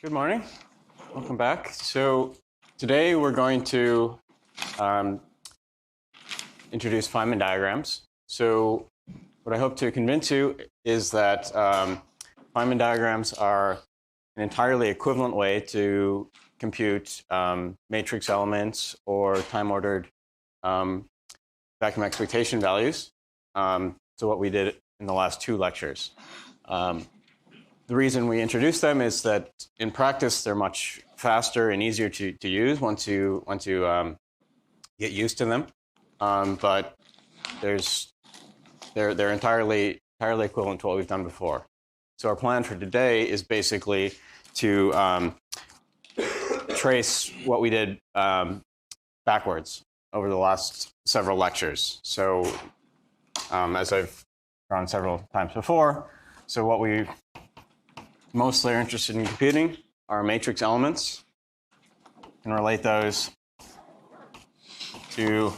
Good morning. Welcome back. So today we're going to introduce Feynman diagrams. So what I hope to convince you is that Feynman diagrams are an entirely equivalent way to compute matrix elements or time-ordered vacuum expectation values. So what we did in the last two lectures. The reason we introduce them is that in practice they're much faster and easier to use once you get used to them. But they're entirely equivalent to what we've done before. So our plan for today is basically to trace what we did backwards over the last several lectures. So as I've drawn several times before, so what we mostly are interested in computing are matrix elements and relate those to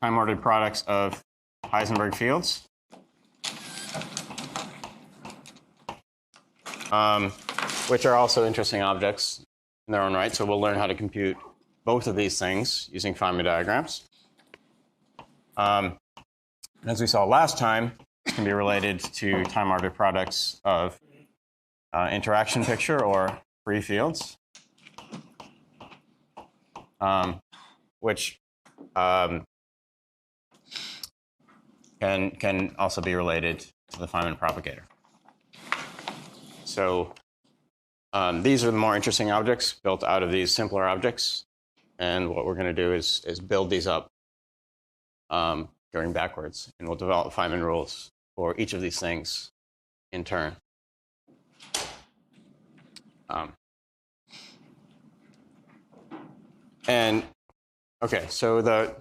time-ordered products of Heisenberg fields, which are also interesting objects in their own right. So we'll learn how to compute both of these things using Feynman diagrams. As we saw last time, it can be related to time-ordered products of interaction picture or free fields, which can also be related to the Feynman propagator. So these are the more interesting objects built out of these simpler objects. And what we're going to do is build these up going backwards. And we'll develop Feynman rules for each of these things in turn. Okay, so the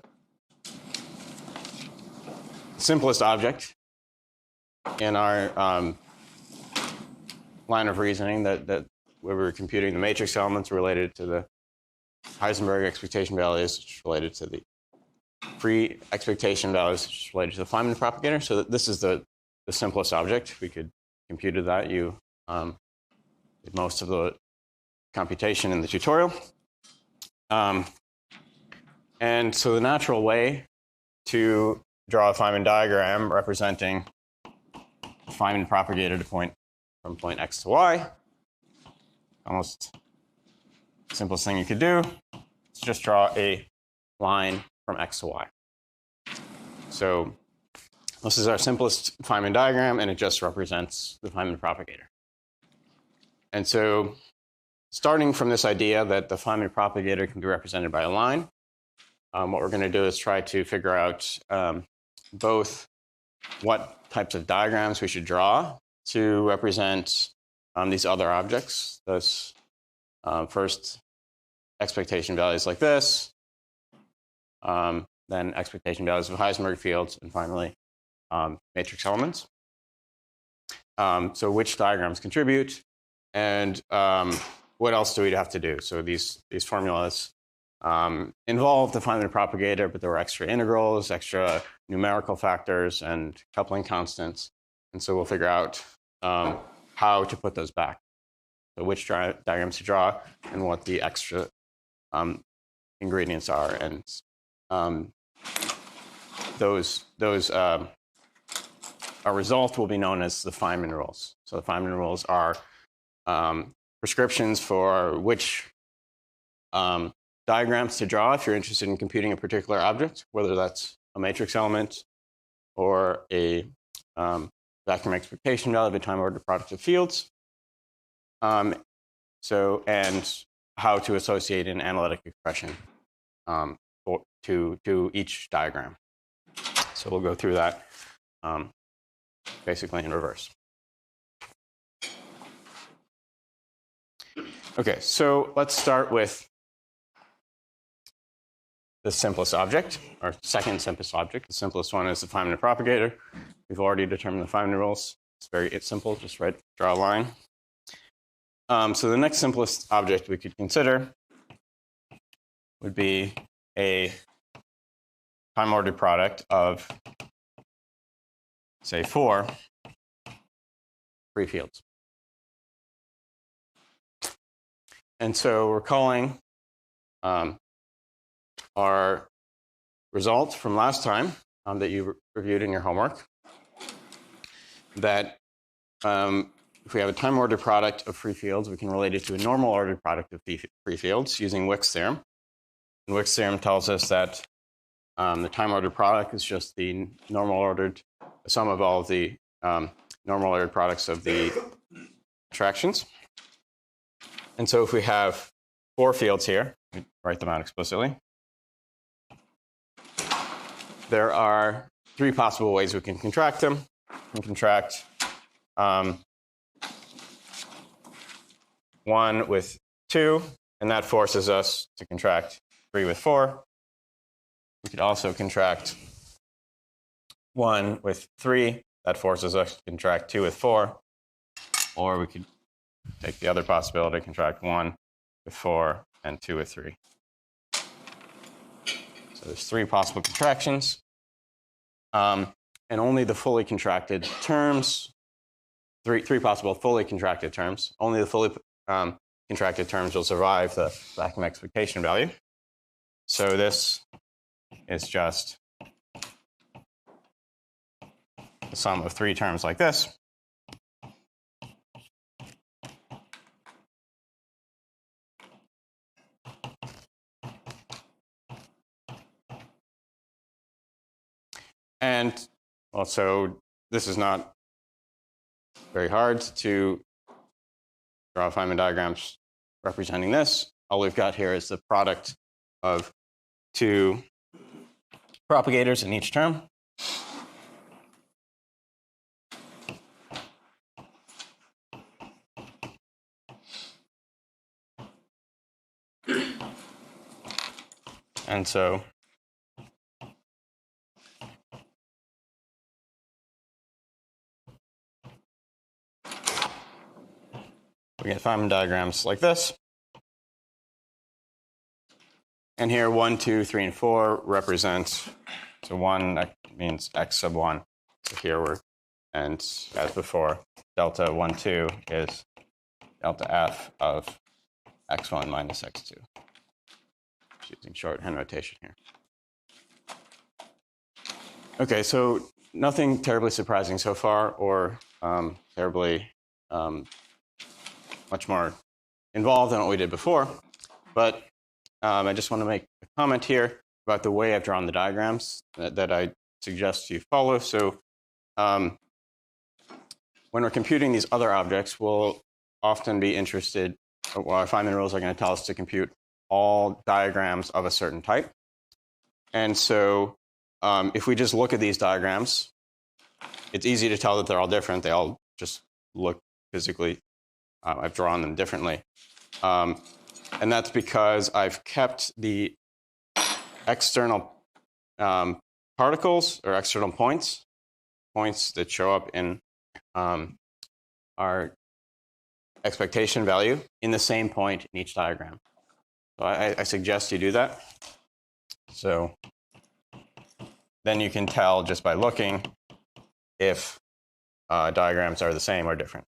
simplest object in our line of reasoning that where we were computing the matrix elements related to the Heisenberg expectation values, which is related to the free expectation values, which is related to the Feynman propagator. So this is the simplest object. We could compute that. You did most of the computation in the tutorial. And so the natural way to draw a Feynman diagram representing the Feynman propagator to from point x to y, almost the simplest thing you could do is just draw a line from x to y. So this is our simplest Feynman diagram, and it just represents the Feynman propagator. And so starting from this idea that the Feynman propagator can be represented by a line, what we're going to do is try to figure out both what types of diagrams we should draw to represent these other objects. Those first expectation values like this, then expectation values of Heisenberg fields, and finally matrix elements. So which diagrams contribute, and what else do we have to do? So these formulas involve the Feynman propagator, but there were extra integrals, extra numerical factors, and coupling constants. And so we'll figure out how to put those back. So which diagrams to draw and what the extra ingredients are. And our result will be known as the Feynman rules. So the Feynman rules are prescriptions for which diagrams to draw if you're interested in computing a particular object, whether that's a matrix element or a vacuum expectation value of a time-ordered product of fields. And how to associate an analytic expression to each diagram. So we'll go through that basically in reverse. Okay, so let's start with the simplest object, or second simplest object. The simplest one is the Feynman propagator. We've already determined the Feynman rules. It's simple, just draw a line. So the next simplest object we could consider would be a time-ordered product of, say, 4 free fields. And so we're calling our result from last time that you reviewed in your homework, that if we have a time-ordered product of free fields, we can relate it to a normal ordered product of free fields using Wick's theorem. And Wick's theorem tells us that the time-ordered product is just the normal ordered sum of all of the normal ordered products of the attractions. And so if we have 4 fields here, we write them out explicitly, there are 3 possible ways we can contract them. We can contract 1 with 2, and that forces us to contract 3 with 4. We could also contract 1 with 3. That forces us to contract 2 with 4. Or we could take the other possibility, contract 1 with 4 and 2 with 3. So there's 3 possible contractions. And only the fully contracted terms, three possible fully contracted terms, only the fully contracted terms will survive the vacuum expectation value. So this is just the sum of 3 terms like this. And also, this is not very hard to draw Feynman diagrams representing this. All we've got here is the product of 2 propagators in each term. And so we get Feynman diagrams like this. And here 1, 2, 3, and 4 represent, so 1 means x sub 1. So here we're, and as before, delta 1, 2 is delta f of x1 minus x2. Just using shorthand notation here. Okay, so nothing terribly surprising so far, or terribly much more involved than what we did before. But I just want to make a comment here about the way I've drawn the diagrams that I suggest you follow. So when we're computing these other objects, we'll often be interested, well, our Feynman rules are going to tell us to compute all diagrams of a certain type. And so if we just look at these diagrams, it's easy to tell that they're all different. They all just look physically, I've drawn them differently. And that's because I've kept the external particles or external points that show up in our expectation value in the same point in each diagram. So I suggest you do that. So then you can tell just by looking if diagrams are the same or different.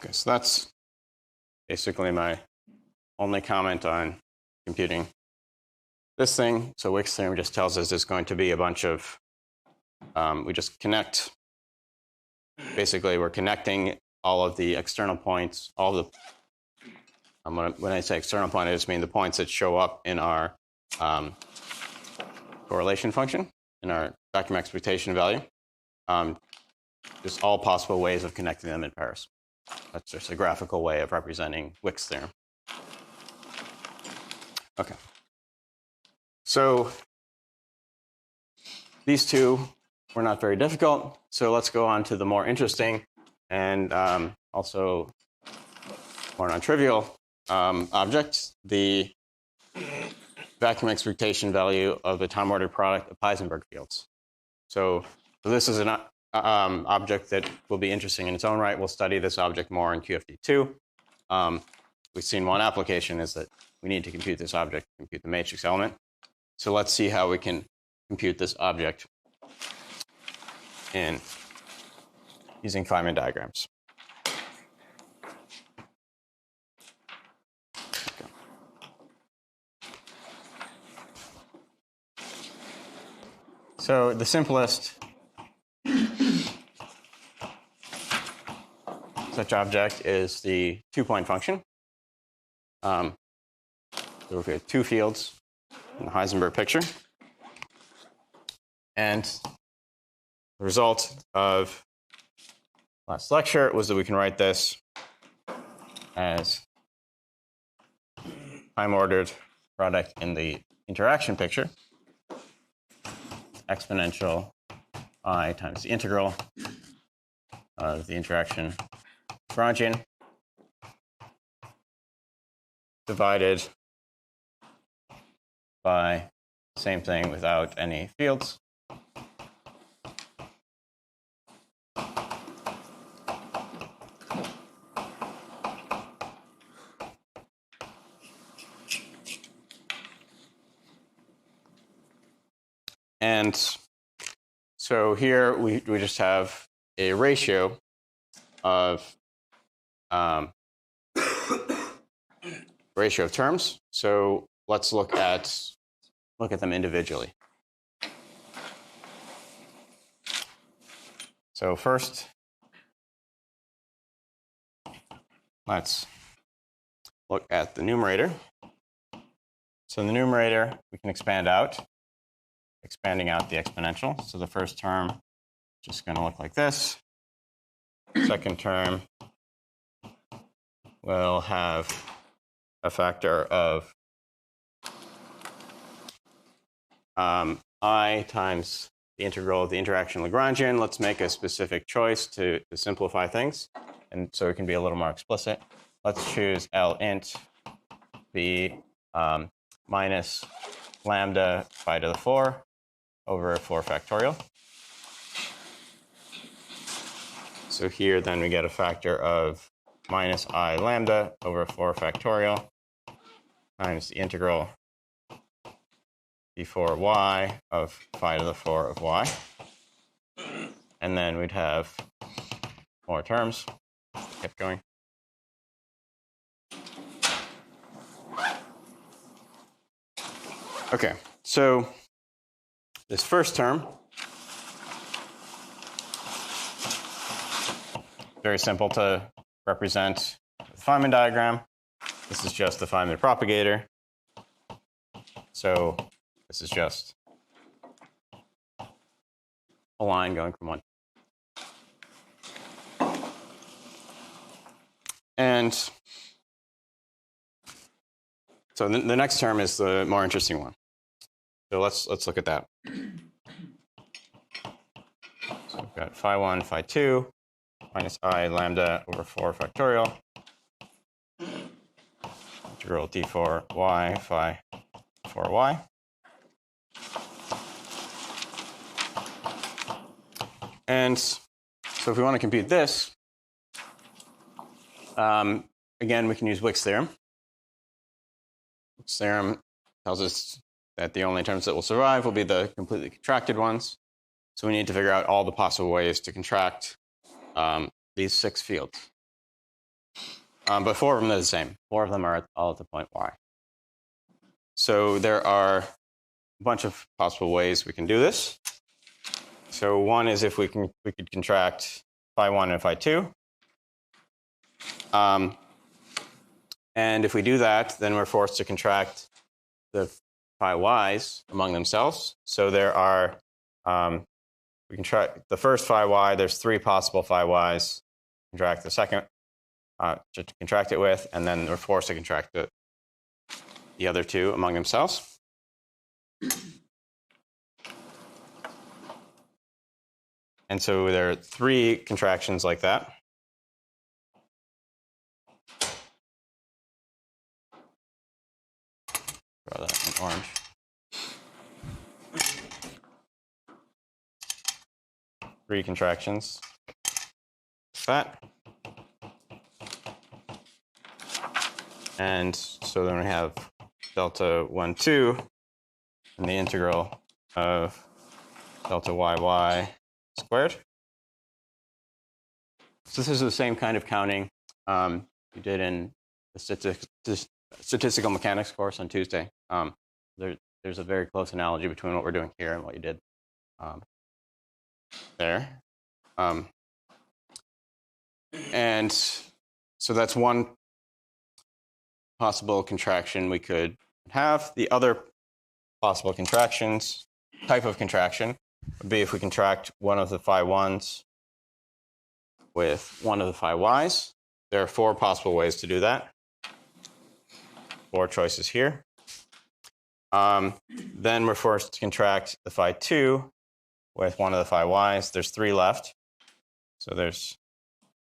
Okay, so that's basically my only comment on computing this thing. So Wick's theorem just tells us there's going to be a bunch of, we just connect, basically we're connecting all of the external points, all the, when I say external point, I just mean the points that show up in our correlation function, in our vacuum expectation value. Just all possible ways of connecting them in pairs. That's just a graphical way of representing Wick's theorem. Okay. So these two were not very difficult. So let's go on to the more interesting and also more non-trivial object, the vacuum expectation value of the time-ordered product of Heisenberg fields. So this is an object that will be interesting in its own right. We'll study this object more in QFD2. We've seen one application is that we need to compute this object, compute the matrix element. So let's see how we can compute this object in using Feynman diagrams. Okay. So the simplest such object is the two-point function. So we have two fields in the Heisenberg picture. And the result of last lecture was that we can write this as time-ordered product in the interaction picture, exponential I times the integral of the interaction Lagrangian divided by the same thing without any fields. And so here we just have a ratio of terms. So let's look at them individually. So first, let's look at the numerator. So in the numerator, we can expand out, expanding out the exponential. So the first term is just going to look like this. Second term will have a factor of I times the integral of the interaction Lagrangian. Let's make a specific choice to simplify things, and so it can be a little more explicit. Let's choose L int be minus lambda phi to the 4 over 4 factorial. So here then we get a factor of minus I lambda over 4 factorial times the integral d4y of phi to the 4 of y. And then we'd have more terms. Keep going. Okay, so this first term, very simple to represent the Feynman diagram. This is just the Feynman propagator. So this is just a line going from one. And so the next term is the more interesting one. So let's look at that. So we've got phi 1, phi 2, minus I lambda over 4 factorial, integral d4y phi 4y. And so if we want to compute this, again, we can use Wick's theorem. Wick's theorem tells us that the only terms that will survive will be the completely contracted ones. So we need to figure out all the possible ways to contract these 6 fields. But 4 of them are the same. 4 of them are all at the point y. So there are a bunch of possible ways we can do this. So one is if we could contract phi 1 and phi 2. And if we do that, then we're forced to contract the phi y's among themselves. So there are, we contract the first phi y, there's 3 possible phi y's. Contract the second to contract it with, and then we're forced to contract the other 2 among themselves. And so there are 3 contractions like that. Draw that orange. Three contractions. That. And so then we have delta 1, 2, and the integral of delta y squared. So this is the same kind of counting you did in the statistical mechanics course on Tuesday. There's a very close analogy between what we're doing here and what you did there. And so that's one possible contraction we could have. The other possible contractions, type of contraction, would be if we contract one of the phi 1s with one of the phi y's. There are four possible ways to do that. Four choices here. Then we're forced to contract the phi 2 with one of the phi y's. There's three left. So there's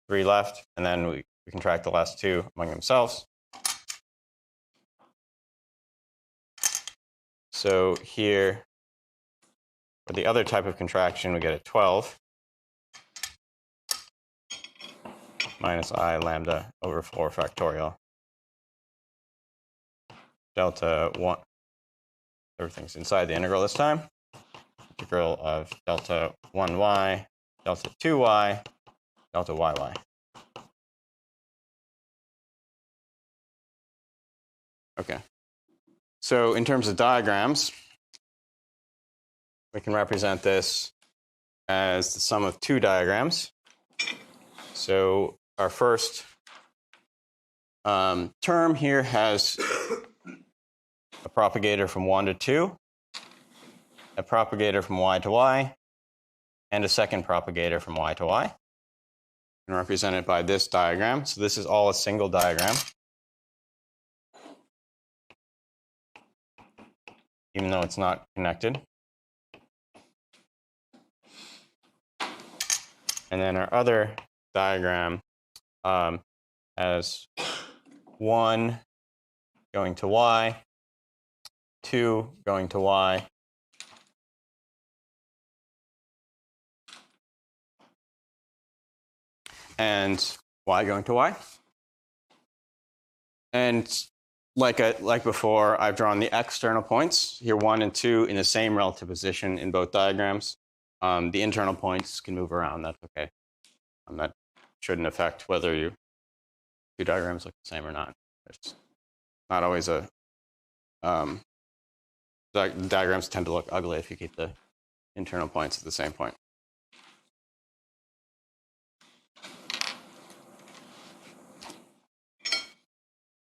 three left, and then we contract the last two among themselves. So here, for the other type of contraction, we get a 12 minus I lambda over 4 factorial delta 1. Everything's inside the integral this time. Integral of delta 1y, delta 2y, delta yy. Okay. So in terms of diagrams, we can represent this as the sum of two diagrams. So our first term here has a propagator from 1 to 2, a propagator from y to y, and a second propagator from y to y. And represent it by this diagram. So this is all a single diagram, even though it's not connected. And then our other diagram has 1 going to y, 2 going to y, and y going to y. And like before, I've drawn the external points, here 1 and 2, in the same relative position in both diagrams. The internal points can move around, that's okay. That shouldn't affect whether two diagrams look the same or not. It's not always a... diagrams tend to look ugly if you keep the internal points at the same point.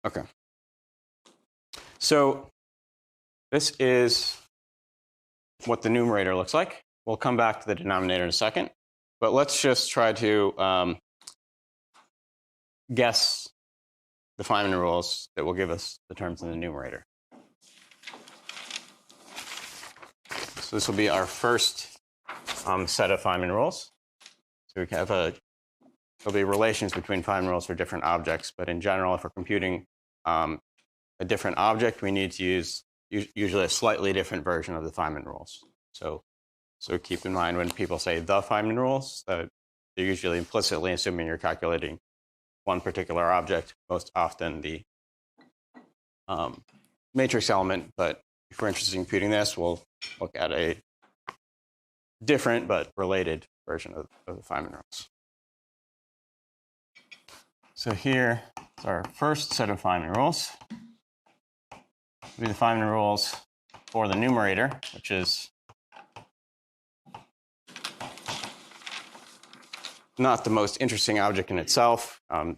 Okay. So this is what the numerator looks like. We'll come back to the denominator in a second. But let's just try to guess the Feynman rules that will give us the terms in the numerator. So this will be our first set of Feynman rules. So we have there'll be relations between Feynman rules for different objects. But in general, if we're computing a different object, we need to use usually a slightly different version of the Feynman rules. So keep in mind when people say the Feynman rules, that they're usually implicitly assuming you're calculating one particular object, most often the matrix element. But if we're interested in computing this, we'll look at a different but related version of the Feynman rules. So here is our first set of Feynman rules. These are the Feynman rules for the numerator, which is not the most interesting object in itself. In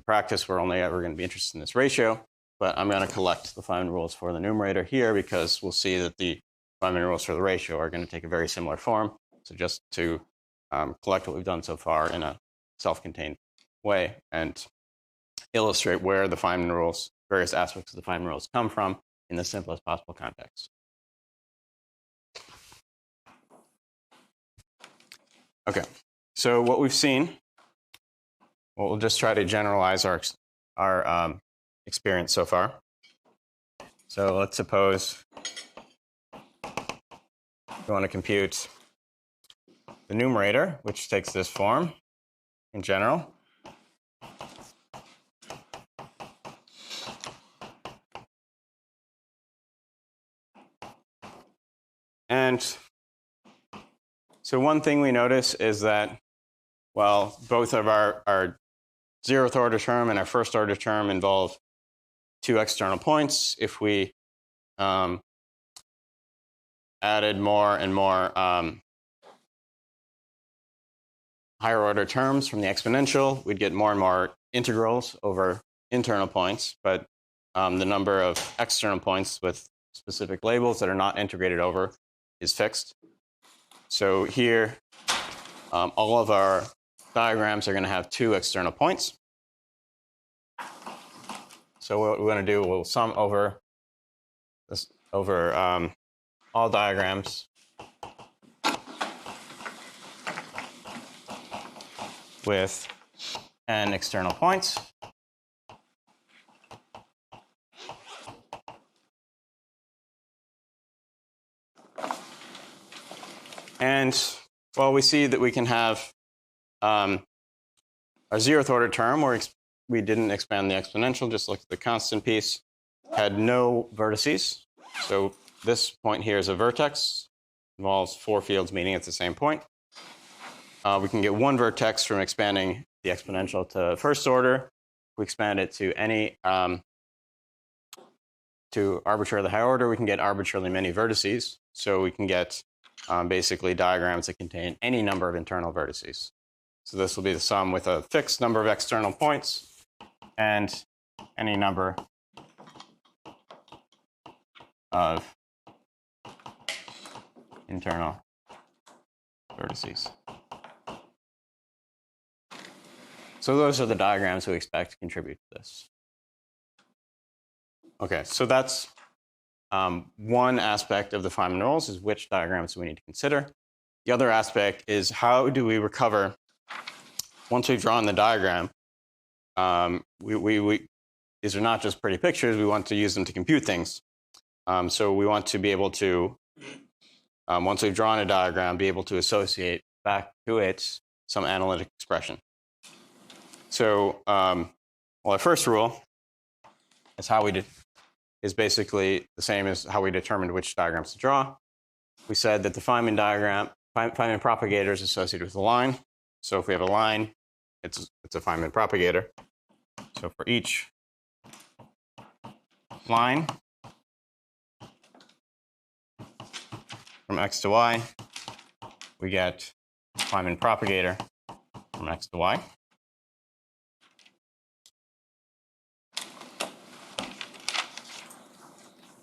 practice, we're only ever going to be interested in this ratio. But I'm going to collect the Feynman rules for the numerator here because we'll see that the Feynman rules for the ratio are going to take a very similar form. So just to collect what we've done so far in a self-contained way and illustrate where the Feynman rules, various aspects of the Feynman rules come from in the simplest possible context. Okay, so what we've seen, we'll just try to generalize our experience so far. So let's suppose we want to compute the numerator, which takes this form in general. And so one thing we notice is that, well, both of our 0th order term and our 1st order term involve 2 external points. If we added more and more higher order terms from the exponential, we'd get more and more integrals over internal points, but the number of external points with specific labels that are not integrated over is fixed. So here, all of our diagrams are going to have 2 external points. So what we're going to do, we'll sum over this over all diagrams with n external points. And well, we see that we can have our 0th order term where we didn't expand the exponential, just looked at the constant piece, had no vertices. So this point here is a vertex, involves 4 fields meeting at the same point. We can get 1 vertex from expanding the exponential to 1st order. If we expand it to any to arbitrarily high order, we can get arbitrarily many vertices. So we can get basically diagrams that contain any number of internal vertices. So this will be the sum with a fixed number of external points and any number of internal vertices. So those are the diagrams we expect to contribute to this. Okay, so that's one aspect of the Feynman rules, is which diagrams we need to consider. The other aspect is how do we recover, once we've drawn the diagram, these are not just pretty pictures, we want to use them to compute things. So we want to be able to, once we've drawn a diagram, be able to associate back to it some analytic expression. So, well, our first rule is basically the same as how we determined which diagrams to draw. We said that the Feynman propagator is associated with a line. So if we have a line, it's a Feynman propagator. So for each line from x to y, we get Feynman propagator from x to y.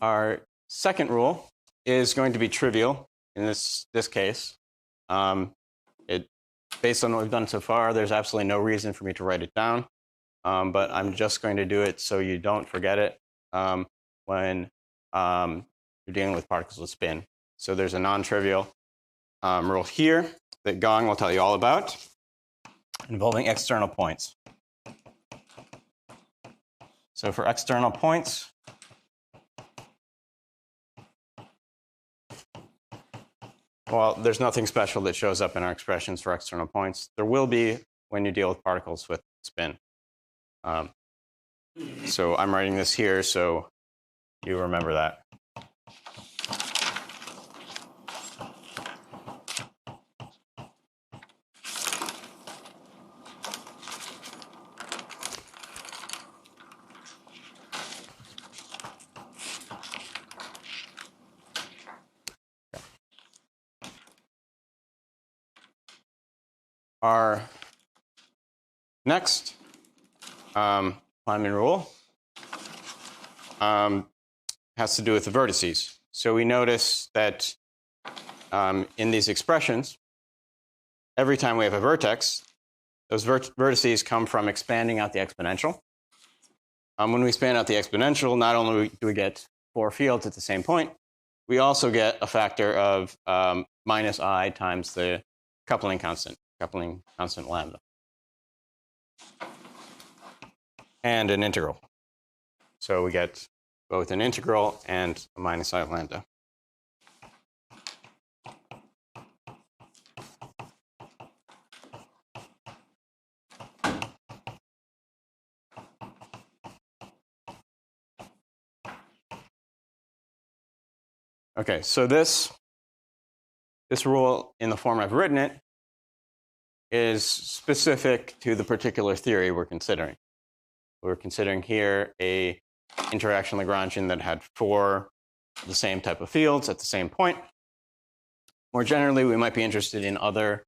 Our second rule is going to be trivial in this case. Based on what we've done so far, there's absolutely no reason for me to write it down, but I'm just going to do it so you don't forget it when you're dealing with particles with spin. So there's a non-trivial rule here that Gong will tell you all about, involving external points. So for external points, well, there's nothing special that shows up in our expressions for external points. There will be when you deal with particles with spin. So I'm writing this here so you remember that. Our next Feynman rule has to do with the vertices. So we notice that in these expressions, every time we have a vertex, those vertices come from expanding out the exponential. When we expand out the exponential, not only do we get 4 fields at the same point, we also get a factor of minus I times the coupling constant lambda, and an integral. So we get both an integral and a minus I lambda. Okay, so this rule in the form I've written it is specific to the particular theory we're considering. We're considering here a interaction Lagrangian that had 4 the same type of fields at the same point. More generally, we might be interested in other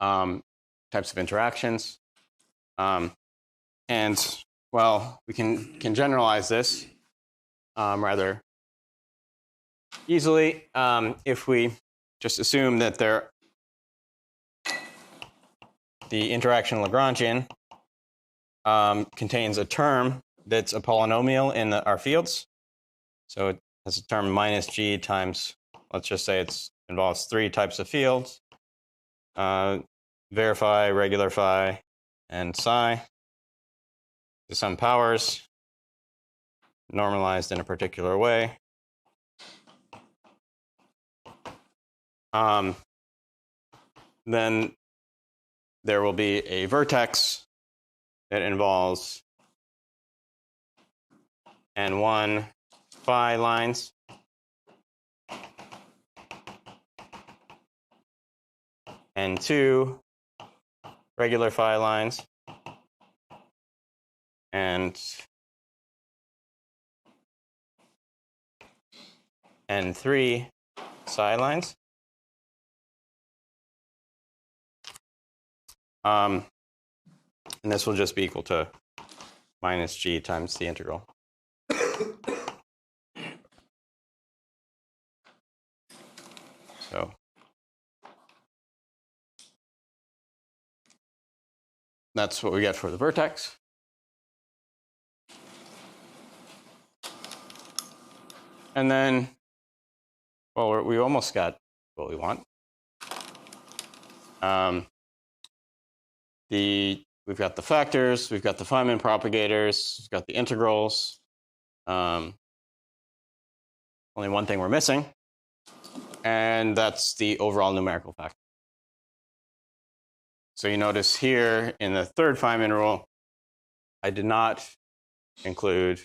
types of interactions. And, well, we can generalize this rather easily if we just assume that the interaction Lagrangian contains a term that's a polynomial in our fields. So it has a term minus g times, let's just say it involves 3 types of fields, verify, regular phi, and psi, to some powers, normalized in a particular way. Then there will be a vertex that involves n1 phi lines n2 regular phi lines and n3 psi lines. And this will just be equal to minus g times the integral. So that's what we get for the vertex. And then, well, we almost got what we want. We've got the factors, we've got the Feynman propagators, we've got the integrals. Only one thing we're missing, and that's the overall numerical factor. So you notice here in the third Feynman rule, I did not include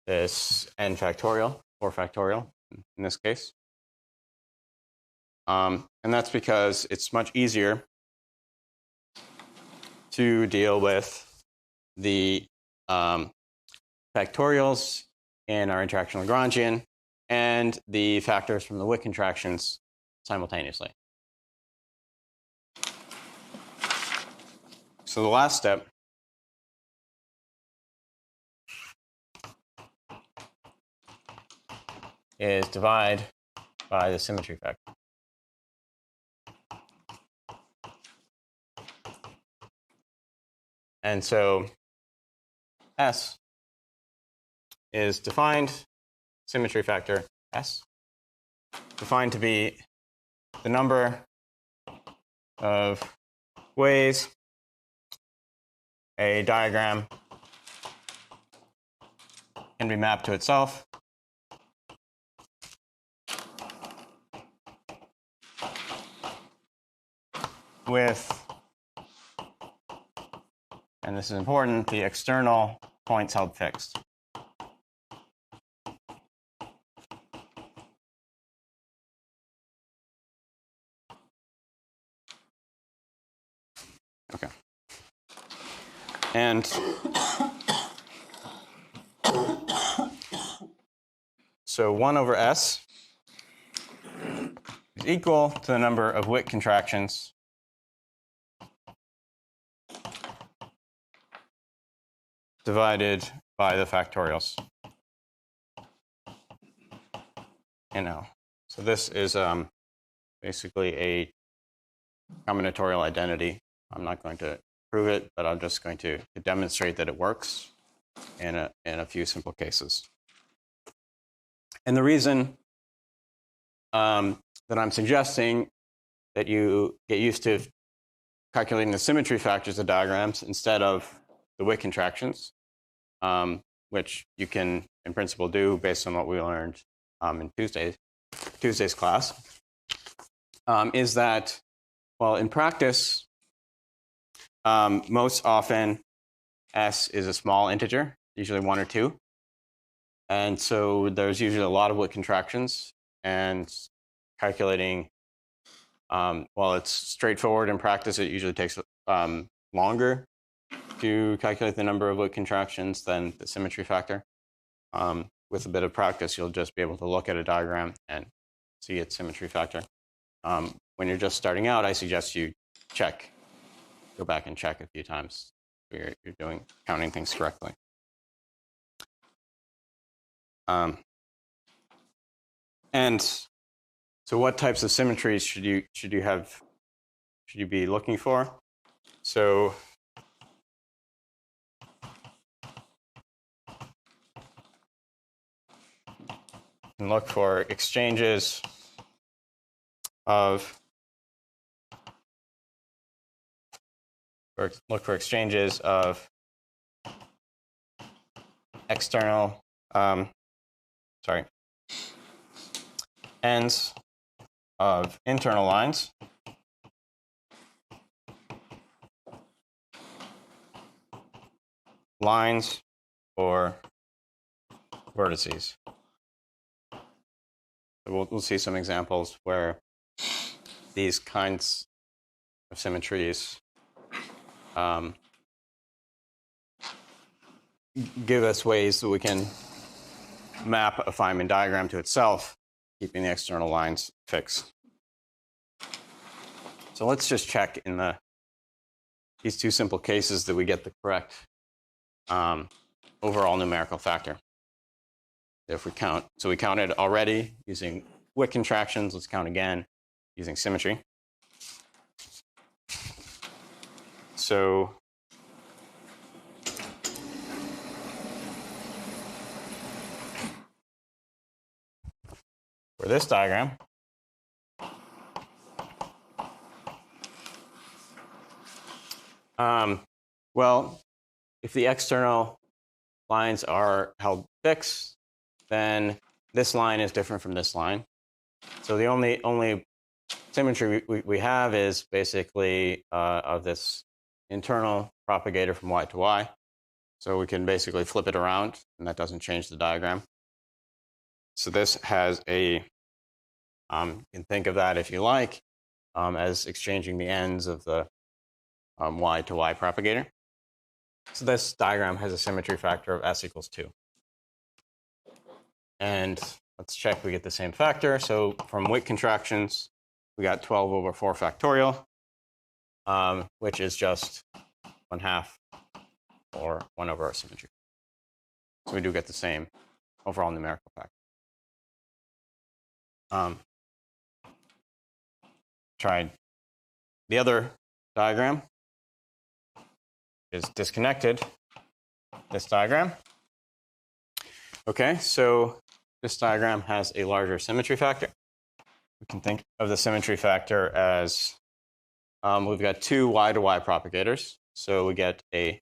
this n factorial, or factorial in this case. And that's because it's much easier to deal with the factorials in our interaction Lagrangian and the factors from the Wick contractions simultaneously. So the last step is divide by the symmetry factor. And so S is defined, symmetry factor S, defined to be the number of ways a diagram can be mapped to itself with, and this is important, the external points held fixed. Okay. And so 1 over S is equal to the number of Wick contractions divided by the factorials in L. So this is basically a combinatorial identity. I'm not going to prove it, but I'm just going to demonstrate that it works in a few simple cases. And the reason that I'm suggesting that you get used to calculating the symmetry factors of diagrams instead of the Wick contractions which you can in principle do based on what we learned in Tuesday's class, is that, well, in practice, most often s is a small integer, usually 1 or 2. And so there's usually a lot of Wick contractions, and calculating, well, it's straightforward in practice. It usually takes longer to calculate the number of Wick contractions than the symmetry factor. With a bit of practice, you'll just be able to look at a diagram and see its symmetry factor. When you're just starting out, I suggest you go back and check a few times so you're counting things correctly. And so what types of symmetries should you be looking for? So you can look for exchanges of external ends of internal lines or vertices. So we'll see some examples where these kinds of symmetries give us ways that we can map a Feynman diagram to itself, keeping the external lines fixed. So let's just check in these two simple cases that we get the correct overall numerical factor. If we count, so we counted already using Wick contractions. Let's count again using symmetry. So for this diagram, well, if the external lines are held fixed, then this line is different from this line. So the only symmetry we have is basically of this internal propagator from y to y. So we can basically flip it around, and that doesn't change the diagram. So this has you can think of that, if you like, as exchanging the ends of the y to y propagator. So this diagram has a symmetry factor of s equals 2. And let's check we get the same factor. So from Wick contractions, we got 12 over 4 factorial, which is just 1/2 or 1 over our symmetry. So we do get the same overall numerical factor. Tried the other diagram is disconnected. This diagram. Okay, so this diagram has a larger symmetry factor. We can think of the symmetry factor as we've got 2 y to y propagators. So we get a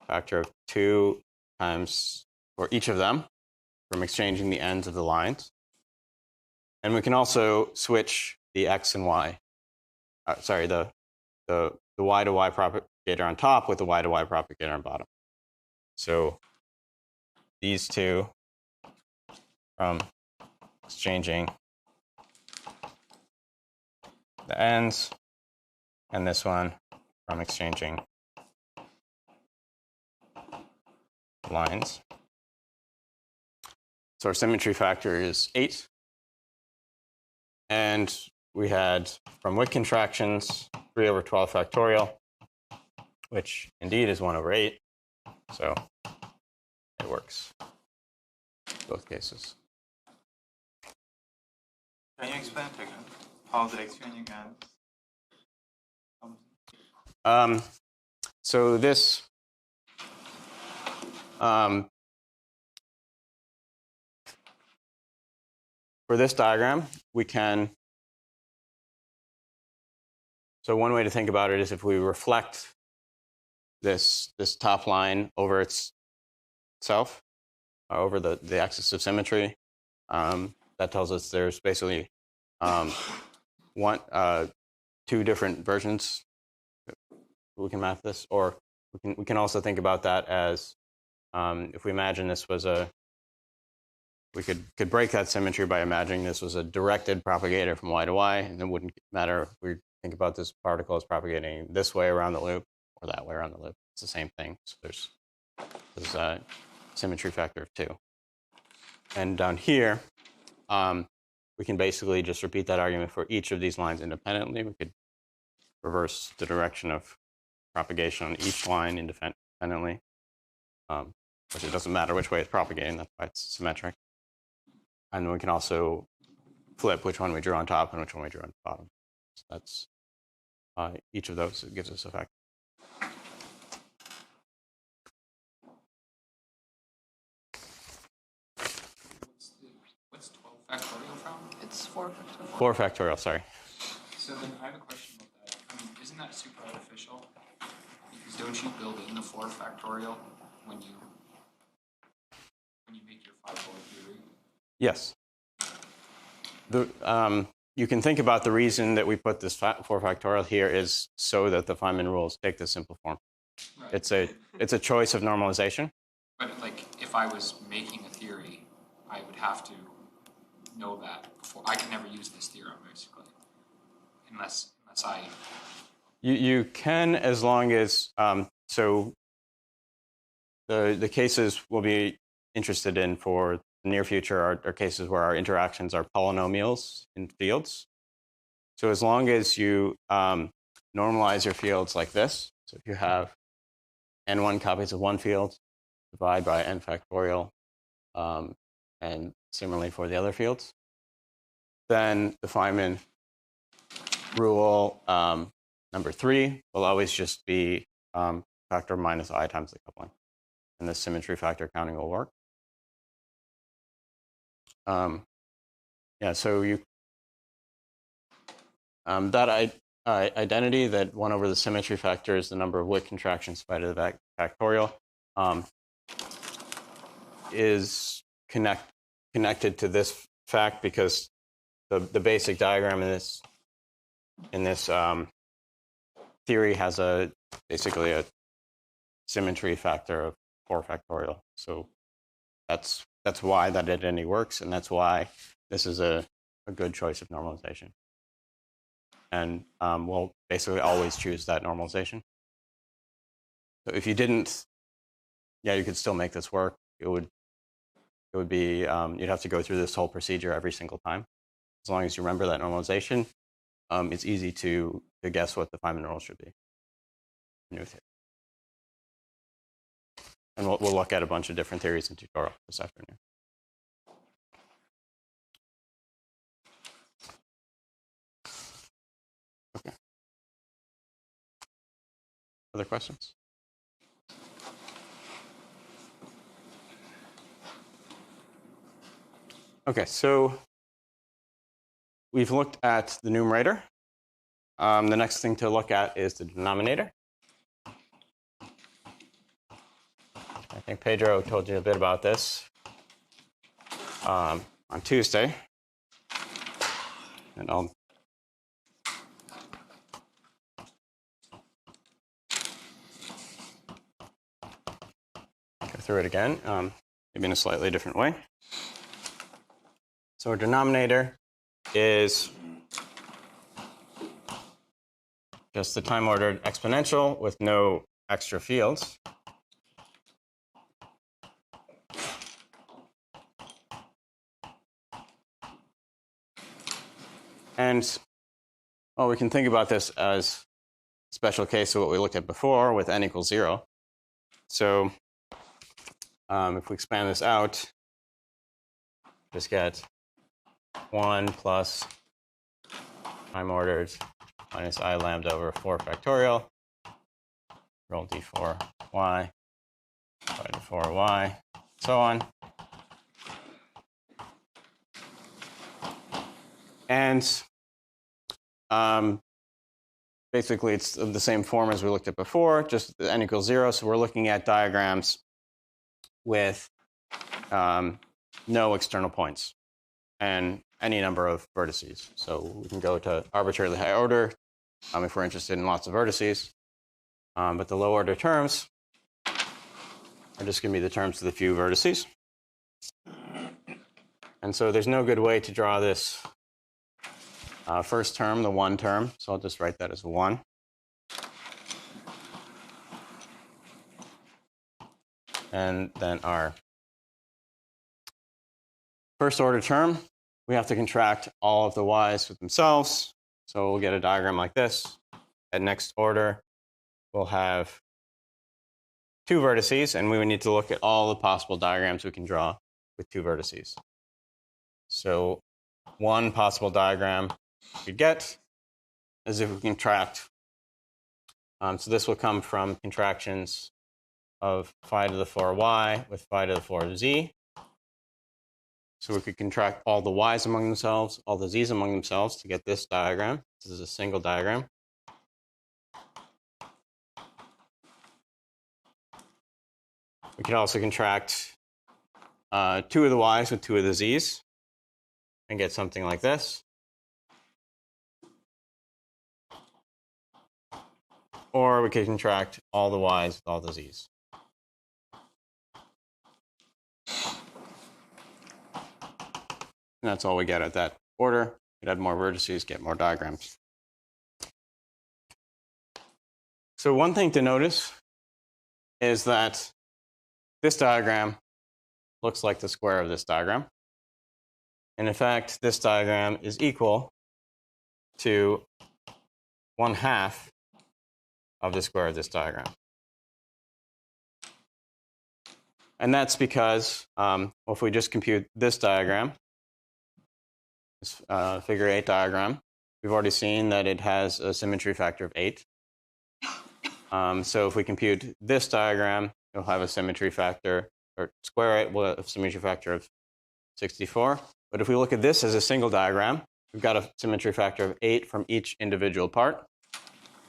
factor of 2 times for each of them from exchanging the ends of the lines. And we can also switch the x and y, the y to y propagator on top with the y to y propagator on bottom. So these two from exchanging the ends, and this one from exchanging lines. So our symmetry factor is 8. And we had from Wick contractions 3 over 12 factorial, which indeed is 1 over 8. So it works in both cases. Can you explain again how the exchanging ends? So this for this diagram, we can. So one way to think about it is if we reflect this top line over itself. over the axis of symmetry. That tells us there's basically two different versions. We can map this, or we can also think about that as if we imagine this was we could break that symmetry by imagining this was a directed propagator from y to y, and it wouldn't matter if we think about this particle as propagating this way around the loop or that way around the loop. It's the same thing. So there's a symmetry factor of 2. And down here, we can basically just repeat that argument for each of these lines independently. We could reverse the direction of propagation on each line independently, which it doesn't matter which way it's propagating. That's why it's symmetric. And we can also flip which one we drew on top and which one we drew on the bottom. So that's each of those gives us a factor. What's 12 factorial from? It's 4 factorial. 4 factorial, sorry. So then I have a question about that. I mean, isn't that super artificial? Because don't you build in the 4 factorial when you make your 5-4 theory? Yes. You can think about the reason that we put this 4 factorial here is so that the Feynman rules take the simple form. Right. It's a choice of normalization. But like, if I was making a theory, I would have to know that before. I can never use this theorem, basically, unless I. You can, as long as so. The cases we'll be interested in for the near future are cases where our interactions are polynomials in fields. So as long as you normalize your fields like this, so if you have n1 copies of one field, divide by n factorial, and similarly for the other fields, then the Feynman rule number 3 will always just be factor minus I times the coupling. And the symmetry factor counting will work. Yeah, so you that identity that 1 over the symmetry factor is the number of Wick contractions divided by the factorial is connected to this fact because the basic diagram in this theory has basically a symmetry factor of 4 factorial. So that's why that identity works, and that's why this is a good choice of normalization. And we'll basically always choose that normalization. So if you didn't, yeah, you could still make this work. It would be you'd have to go through this whole procedure every single time. As long as you remember that normalization, it's easy to guess what the Feynman rule should be. New theory. And we'll look at a bunch of different theories in tutorial this afternoon. Okay. Other questions? Okay, so we've looked at the numerator. The next thing to look at is the denominator. I think Pedro told you a bit about this on Tuesday. And I'll go through it again, maybe in a slightly different way. So our denominator is just the time-ordered exponential with no extra fields. And well, we can think about this as a special case of what we looked at before with n equals 0. So if we expand this out, just get 1 plus time ordered minus I lambda over 4 factorial, roll d4y, divided 4y, so on. And basically, it's of the same form as we looked at before, just n equals 0. So we're looking at diagrams with no external points and any number of vertices. So we can go to arbitrarily high order if we're interested in lots of vertices. But the low order terms are just going to be the terms of the few vertices. And so there's no good way to draw this first term, the 1 term. So I'll just write that as 1. And then our first order term, we have to contract all of the y's with themselves. So we'll get a diagram like this. At next order, we'll have 2 vertices, and we would need to look at all the possible diagrams we can draw with 2 vertices. So one possible diagram we get is if we contract. So this will come from contractions of phi to the 4y with phi to the 4z. So we could contract all the y's among themselves, all the z's among themselves to get this diagram. This is a single diagram. We could also contract 2 of the y's with 2 of the z's and get something like this. Or we could contract all the y's with all the z's. And that's all we get at that order. We'd add more vertices, get more diagrams. So one thing to notice is that this diagram looks like the square of this diagram. And in fact, this diagram is equal to 1/2 of the square of this diagram. And that's because if we just compute this diagram, this figure 8 diagram, we've already seen that it has a symmetry factor of 8. So if we compute this diagram, it'll have a symmetry factor, or square 8 will have a symmetry factor of 64. But if we look at this as a single diagram, we've got a symmetry factor of 8 from each individual part.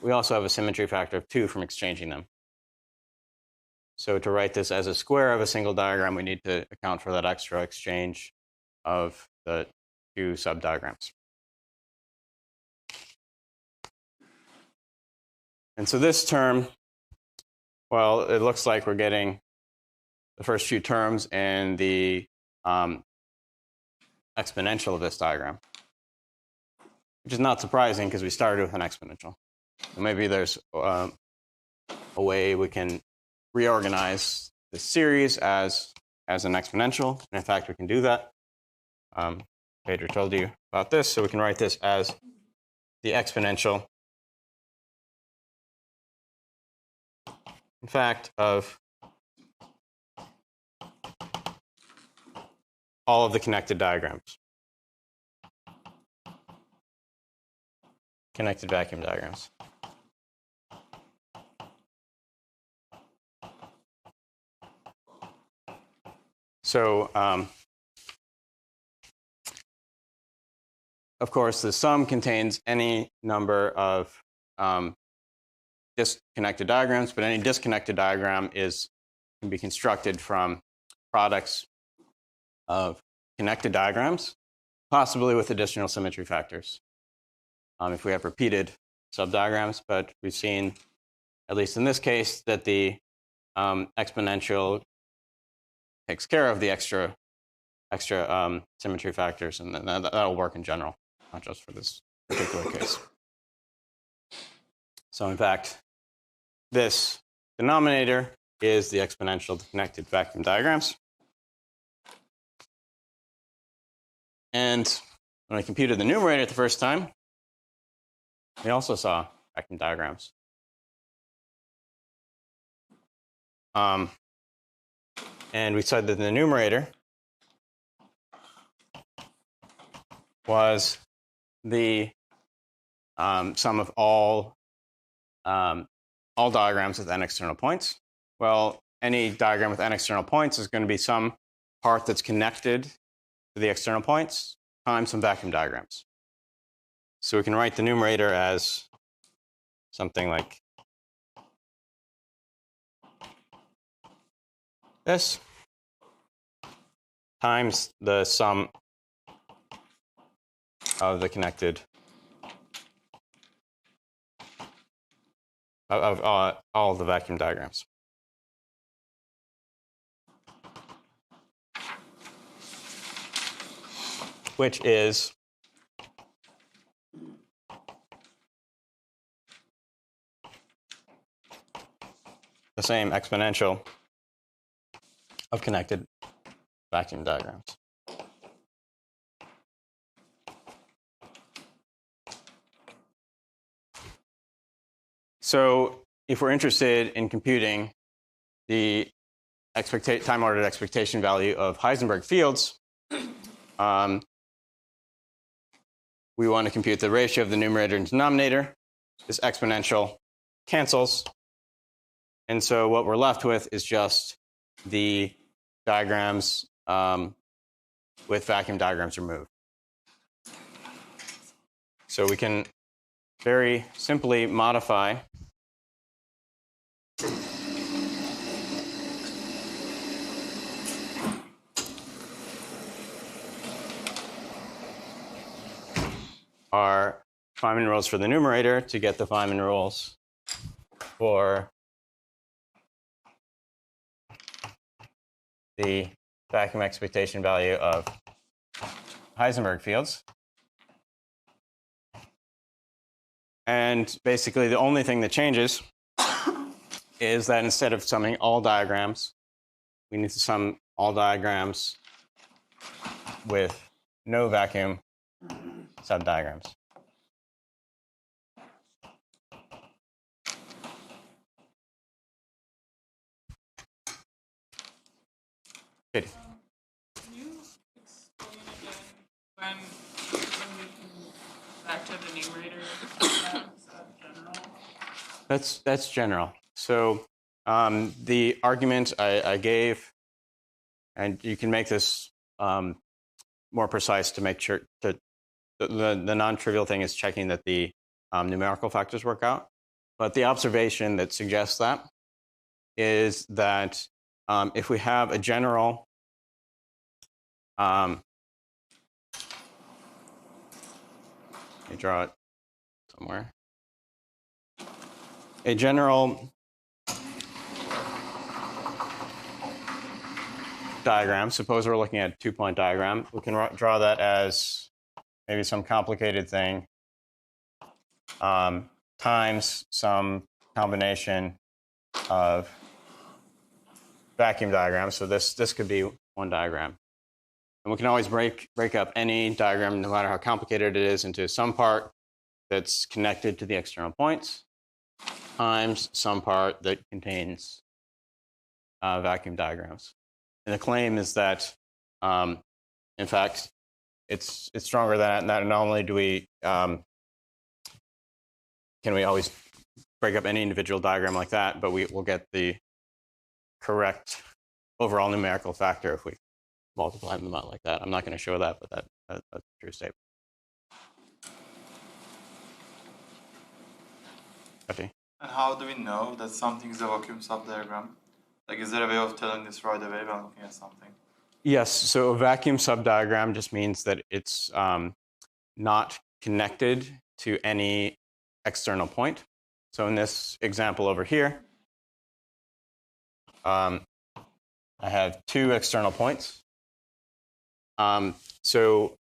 We also have a symmetry factor of 2 from exchanging them. So to write this as a square of a single diagram, we need to account for that extra exchange of the 2 subdiagrams. And so this term, well, it looks like we're getting the first few terms in the exponential of this diagram, which is not surprising because we started with an exponential. So maybe there's a way we can reorganize this series as an exponential. And in fact, we can do that. Pedro told you about this, so we can write this as the exponential, in fact, of all of the connected diagrams, connected vacuum diagrams. So, of course, the sum contains any number of disconnected diagrams, but any disconnected diagram can be constructed from products of connected diagrams, possibly with additional symmetry factors, if we have repeated subdiagrams. But we've seen, at least in this case, that the exponential takes care of the extra symmetry factors, and that'll work in general, not just for this particular case. So in fact, this denominator is the exponential of the connected vacuum diagrams. And when I computed the numerator the first time, we also saw vacuum diagrams. And we said that the numerator was the sum of all diagrams with n external points. Well, any diagram with n external points is going to be some part that's connected to the external points times some vacuum diagrams. So we can write the numerator as something like this. times the sum of the connected of all of the vacuum diagrams. Which is the same exponential of connected vacuum diagrams. So if we're interested in computing the time-ordered expectation value of Heisenberg fields, we want to compute the ratio of the numerator and denominator. This exponential cancels. And so what we're left with is just the diagrams with vacuum diagrams removed. So we can very simply modify our Feynman rules for the numerator to get the Feynman rules for the vacuum expectation value of Heisenberg fields. And basically, the only thing that changes is that instead of summing all diagrams, we need to sum all diagrams with no vacuum subdiagrams. Katie. Can you explain again when we can back to the numerator? Is that general? That's general. So the argument I gave, and you can make this more precise to make sure that the non-trivial thing is checking that the numerical factors work out. But the observation that suggests that is that if we have a general let me draw it somewhere. A general diagram, suppose we're looking at a two-point diagram, we can draw that as maybe some complicated thing times some combination of vacuum diagrams. So this could be one diagram. And we can always break up any diagram, no matter how complicated it is, into some part that's connected to the external points times some part that contains vacuum diagrams. And the claim is that, in fact, it's stronger than that. Not only do we can we always break up any individual diagram like that, but we will get the correct overall numerical factor if we multiply them out like that. I'm not going to show that, but that's a true statement. Okay. And how do we know that something is a vacuum subdiagram? Like, is there a way of telling this right away when looking at something? Yes. So a vacuum subdiagram just means that it's not connected to any external point. So in this example over here, I have two external points. So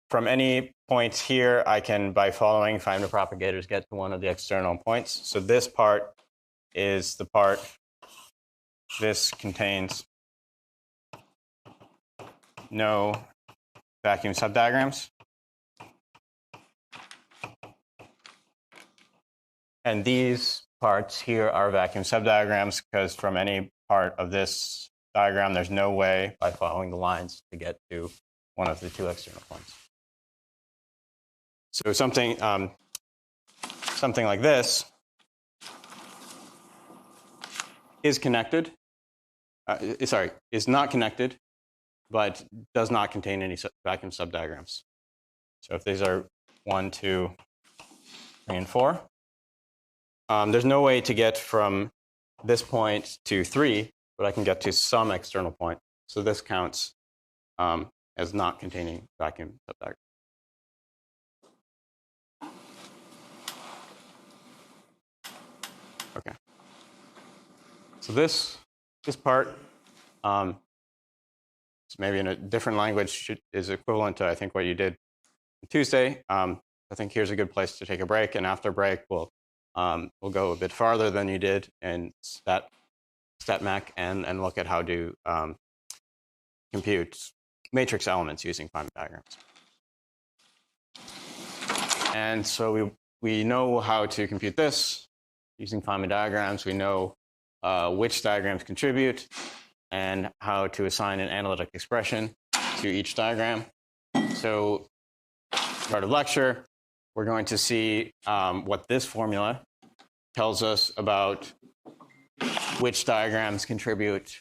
from any point here, I can, by following Feynman propagators, get to one of the external points. So this part is the part, this contains no vacuum subdiagrams. And these parts here are vacuum subdiagrams because from any part of this diagram, there's no way by following the lines to get to one of the two external points. So something like this is connected, is not connected, but does not contain any vacuum subdiagrams. So if these are 1, 2, 3, and 4, there's no way to get from this point to 3, but I can get to some external point. So this counts as not containing vacuum subdiagrams. Okay. So this part, maybe in a different language, is equivalent to, I think, what you did Tuesday. I think here's a good place to take a break, and after break, we'll go a bit farther than you did in StatMech and look at how to compute matrix elements using Feynman diagrams. And so we know how to compute this using Feynman diagrams. We know which diagrams contribute and how to assign an analytic expression to each diagram. So start of lecture, we're going to see what this formula tells us about which diagrams contribute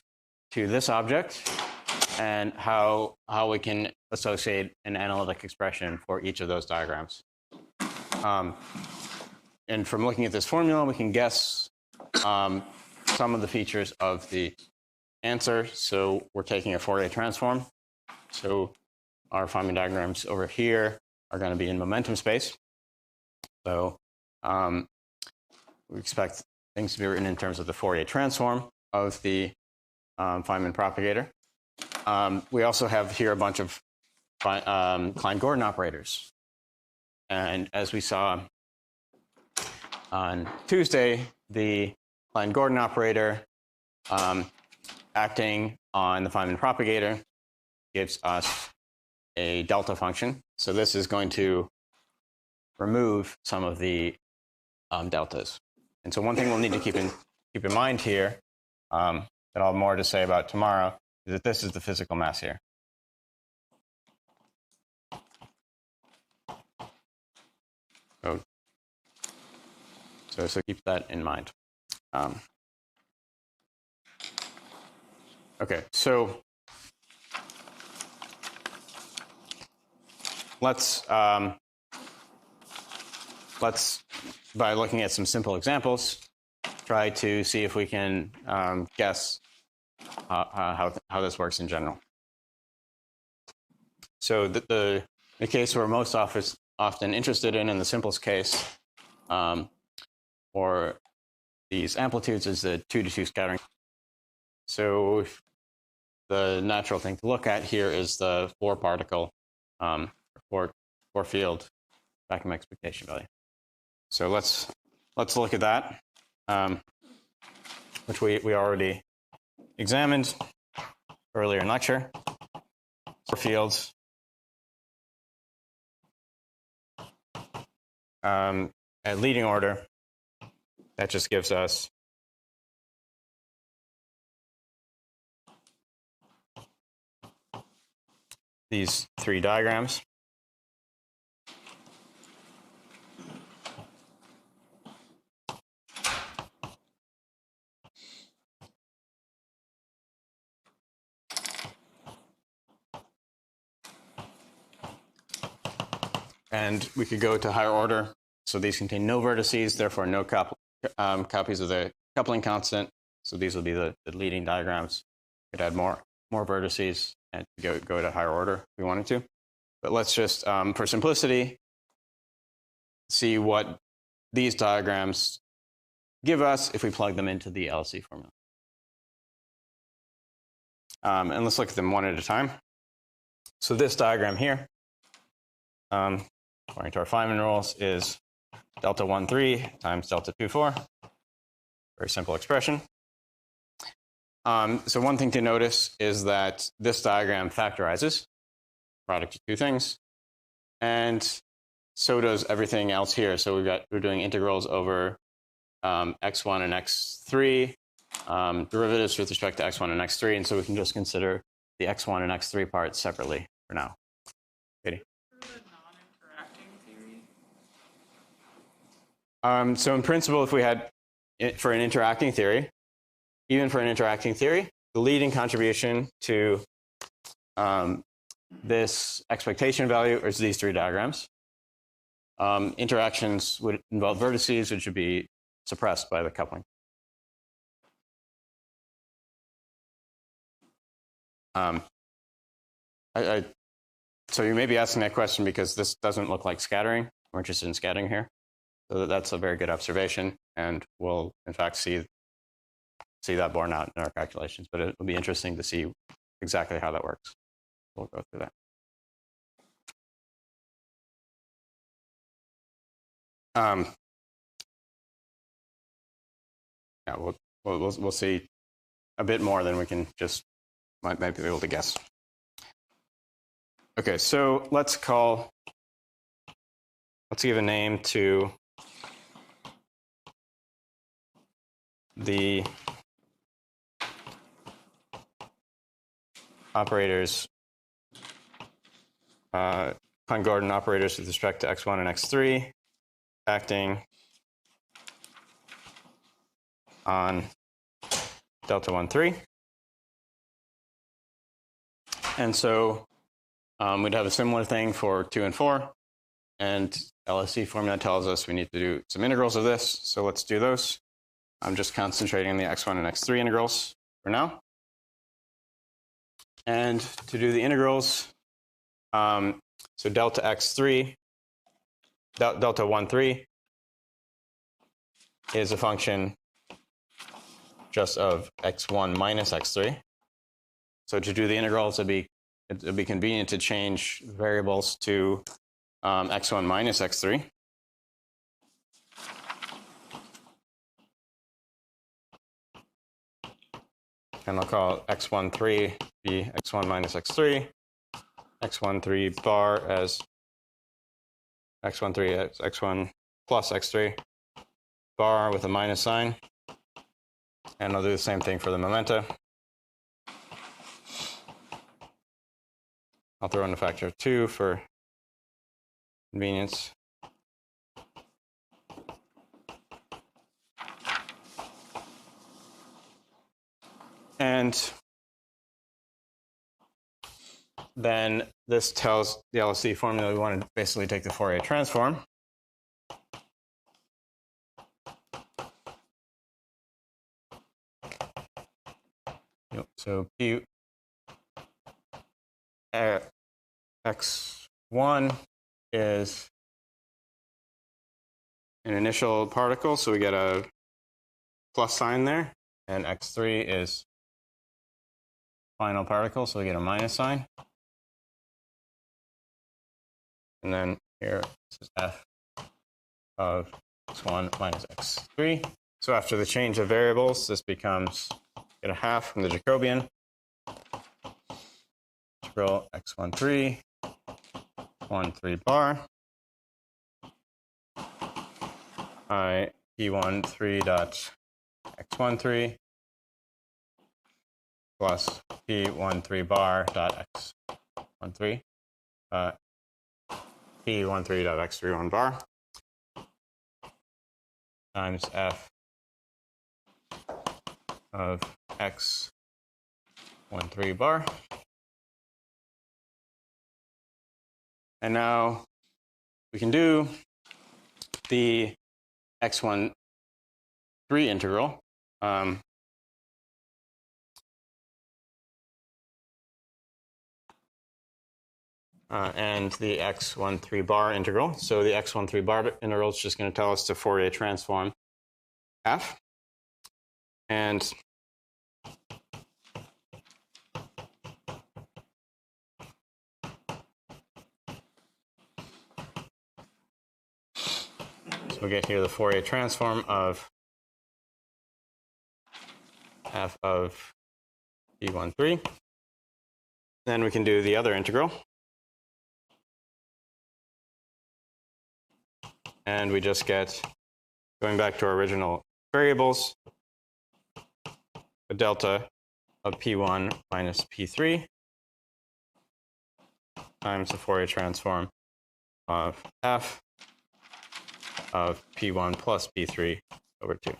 to this object and how we can associate an analytic expression for each of those diagrams. And from looking at this formula, we can guess some of the features of the answer. So we're taking a Fourier transform. So our Feynman diagrams over here are going to be in momentum space. So we expect things to be written in terms of the Fourier transform of the Feynman propagator. We also have here a bunch of Klein-Gordon operators. And as we saw on Tuesday, the Klein-Gordon operator acting on the Feynman propagator gives us a delta function. So this is going to remove some of the deltas. And so one thing we'll need to keep in mind here, that I'll have more to say about tomorrow, is that this is the physical mass here. So keep that in mind. Okay, so let's by looking at some simple examples, try to see if we can guess how this works in general. So the case we're most often interested in the simplest case for these amplitudes is the 2-to-2 scattering. So the natural thing to look at here is the 4-particle, 4-field vacuum expectation value. So let's look at that, which we already examined earlier in lecture. 4 fields. At leading order, that just gives us these 3 diagrams. And we could go to higher order. So these contain no vertices, therefore no copies of the coupling constant. So these will be the leading diagrams. Could add more vertices and go to higher order if we wanted to. But let's just, for simplicity, see what these diagrams give us if we plug them into the LC formula. And let's look at them one at a time. So this diagram here, according to our Feynman rules, is delta 1,3 times delta 2,4. Very simple expression. So one thing to notice is that this diagram factorizes, product of 2 things, and so does everything else here. So we're doing integrals over x1 and x3, derivatives with respect to x1 and x3, and so we can just consider the x1 and x3 parts separately for now. Katie? So in principle, if we had for an interacting theory, even for an interacting theory, the leading contribution to this expectation value is these 3 diagrams. Interactions would involve vertices, which would be suppressed by the coupling. So you may be asking that question because this doesn't look like scattering. We're interested in scattering here. So that's a very good observation, and we'll in fact see that borne out in our calculations. But it'll be interesting to see exactly how that works. We'll go through that. Yeah, we'll see a bit more than we can just might be able to guess. Okay, so let's give a name to the operators, Klein-Gordon operators with respect to x1 and x3, acting on delta 1, 3. And so we'd have a similar thing for 2 and 4. And LSE formula tells us we need to do some integrals of this. So let's do those. I'm just concentrating on the x1 and x3 integrals for now. And to do the integrals, so delta x3, delta 1, 3 is a function just of x1 minus x3. So to do the integrals, it'd be convenient to change variables to x1 minus x3. And I'll call x1, 3 be x1 minus x3, x1, 3 bar as x1, 3 as x1 plus x3, bar with a minus sign. And I'll do the same thing for the momenta. I'll throw in a factor of 2 for convenience. And then this tells the LSE formula we want to basically take the Fourier transform. So P x1 is an initial particle, so we get a plus sign there, and x3 is final particle, so we get a minus sign. And then here, this is f of x1 minus x3. So after the change of variables, this becomes get a half from the Jacobian. Integral x1, 3, 1, 3 bar. I p1, 3 dot x1, 3 plus p1, 3 bar dot x1, 3 p1, 3 dot x3, 1 bar times f of x1, 3 bar. And now we can do the x1, 3 integral. And the x1, 3 bar integral. So the x1, 3 bar integral is just going to tell us to Fourier transform f. And so we get here the Fourier transform of f of p1, 3. Then we can do the other integral. And we just get, going back to our original variables, a delta of p1 minus p3 times the Fourier transform of f of p1 plus p3 over 2.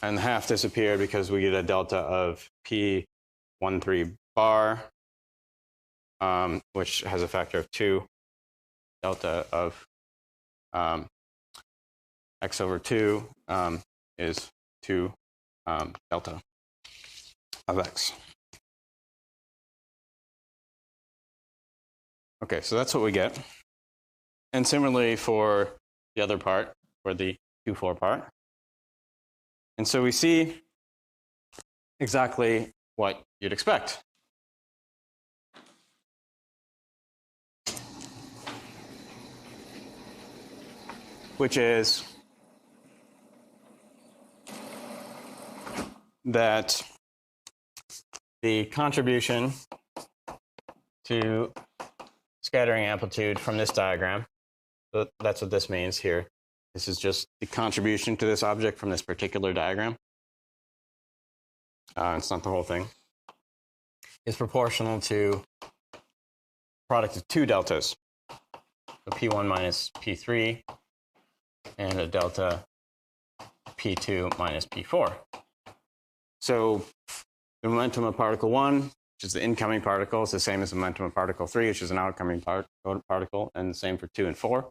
And the half disappeared because we get a delta of p1, 3 bar, which has a factor of 2. Delta of x over 2 is 2 delta of x. Okay, so that's what we get. And similarly for the other part, for the 2, 4 part. And so we see exactly what you'd expect. Which is that the contribution to scattering amplitude from this diagram, so that's what this means here. This is just the contribution to this object from this particular diagram. It's not the whole thing. Is proportional to product of 2 deltas. So P1 minus P3 and a delta P2 minus P4. So the momentum of particle 1, which is the incoming particle, is the same as the momentum of particle 3, which is an outgoing particle, and the same for 2 and 4.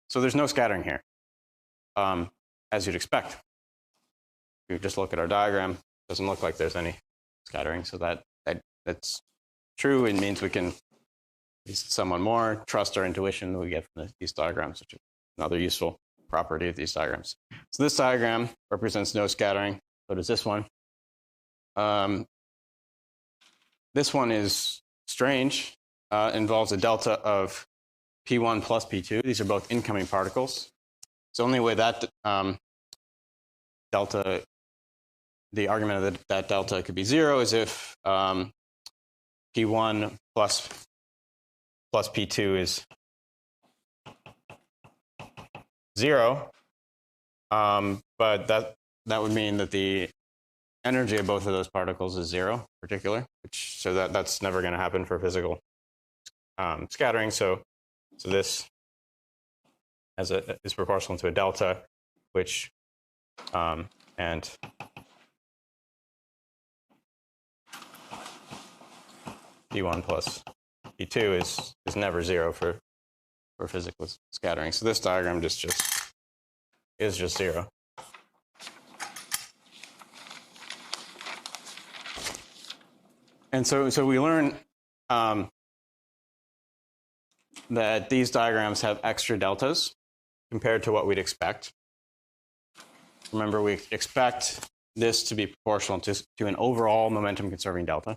So there's no scattering here, as you'd expect. If you just look at our diagram, it doesn't look like there's any scattering. So that's true. It means we can, at least somewhat more, trust our intuition that we get from these diagrams, which is another useful property of these diagrams. So this diagram represents no scattering. So does this one. This one is strange. Involves a delta of P1 plus P2. These are both incoming particles. So the only way that delta, the argument of that delta could be 0 is if P1 plus P2 is 0. But that would mean that the energy of both of those particles is 0 in particular, so that's never going to happen for physical scattering. So this is proportional to a delta, which and P1 plus P2 is never 0 for physical scattering. So this diagram is just 0. And so we learn that these diagrams have extra deltas compared to what we'd expect. Remember, we expect this to be proportional to an overall momentum conserving delta.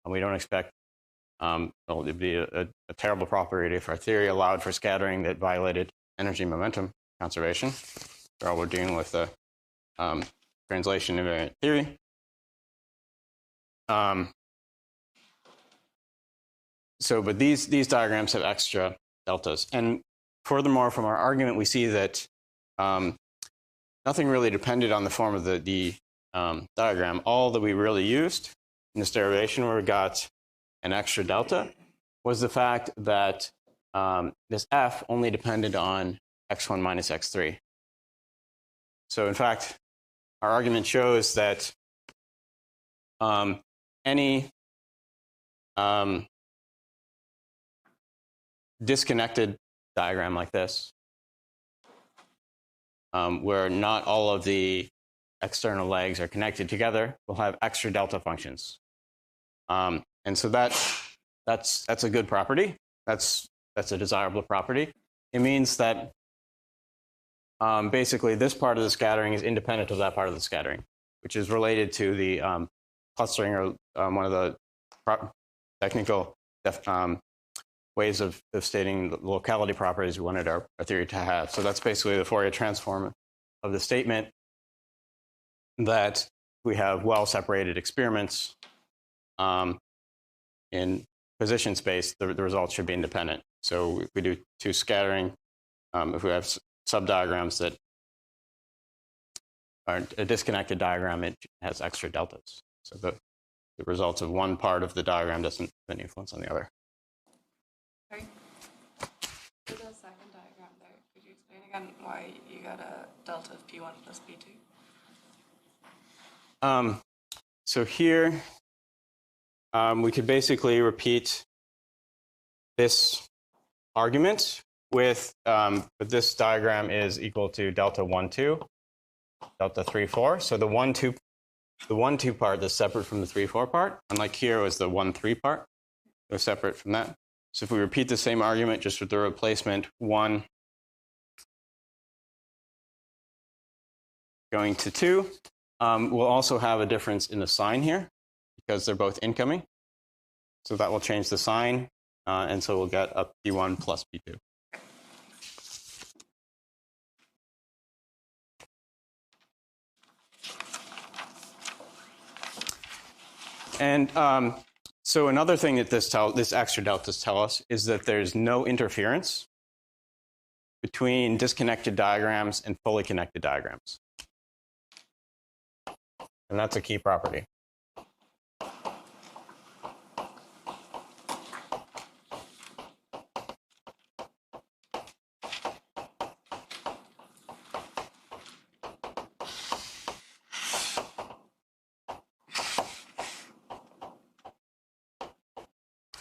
And we don't expect it would be a terrible property if our theory allowed for scattering that violated energy momentum conservation. After all, we're dealing with a translation invariant theory. But these diagrams have extra deltas. And furthermore, from our argument, we see that nothing really depended on the form of the diagram. All that we really used in this derivation where we got an extra delta was the fact that this f only depended on x1 minus x3. So in fact, our argument shows that any disconnected diagram like this, where not all of the external legs are connected together, will have extra delta functions. And so that's a good property. That's a desirable property. It means that basically this part of the scattering is independent of that part of the scattering, which is related to the clustering, or one of the technical ways of stating the locality properties we wanted our theory to have. So that's basically the Fourier transform of the statement that we have well-separated experiments in position space, the results should be independent. So if we do 2 scattering, if we have subdiagrams that are a disconnected diagram, it has extra deltas. So the results of one part of the diagram doesn't have any influence on the other. Sorry. For the second diagram there, could you explain again why you got a delta of P1 plus P2? So here, we could basically repeat this argument with this diagram is equal to delta 1, 2, delta 3, 4. So the 1, 2 part is separate from the 3, 4 part. Unlike here, it was the 1, 3 part. It was separate from that. So if we repeat the same argument just with the replacement 1 going to 2, we'll also have a difference in the sign here because they're both incoming. So that will change the sign, and so we'll get a P1 plus P2. And so another thing that this extra deltas tell us is that there's no interference between disconnected diagrams and fully connected diagrams. And that's a key property.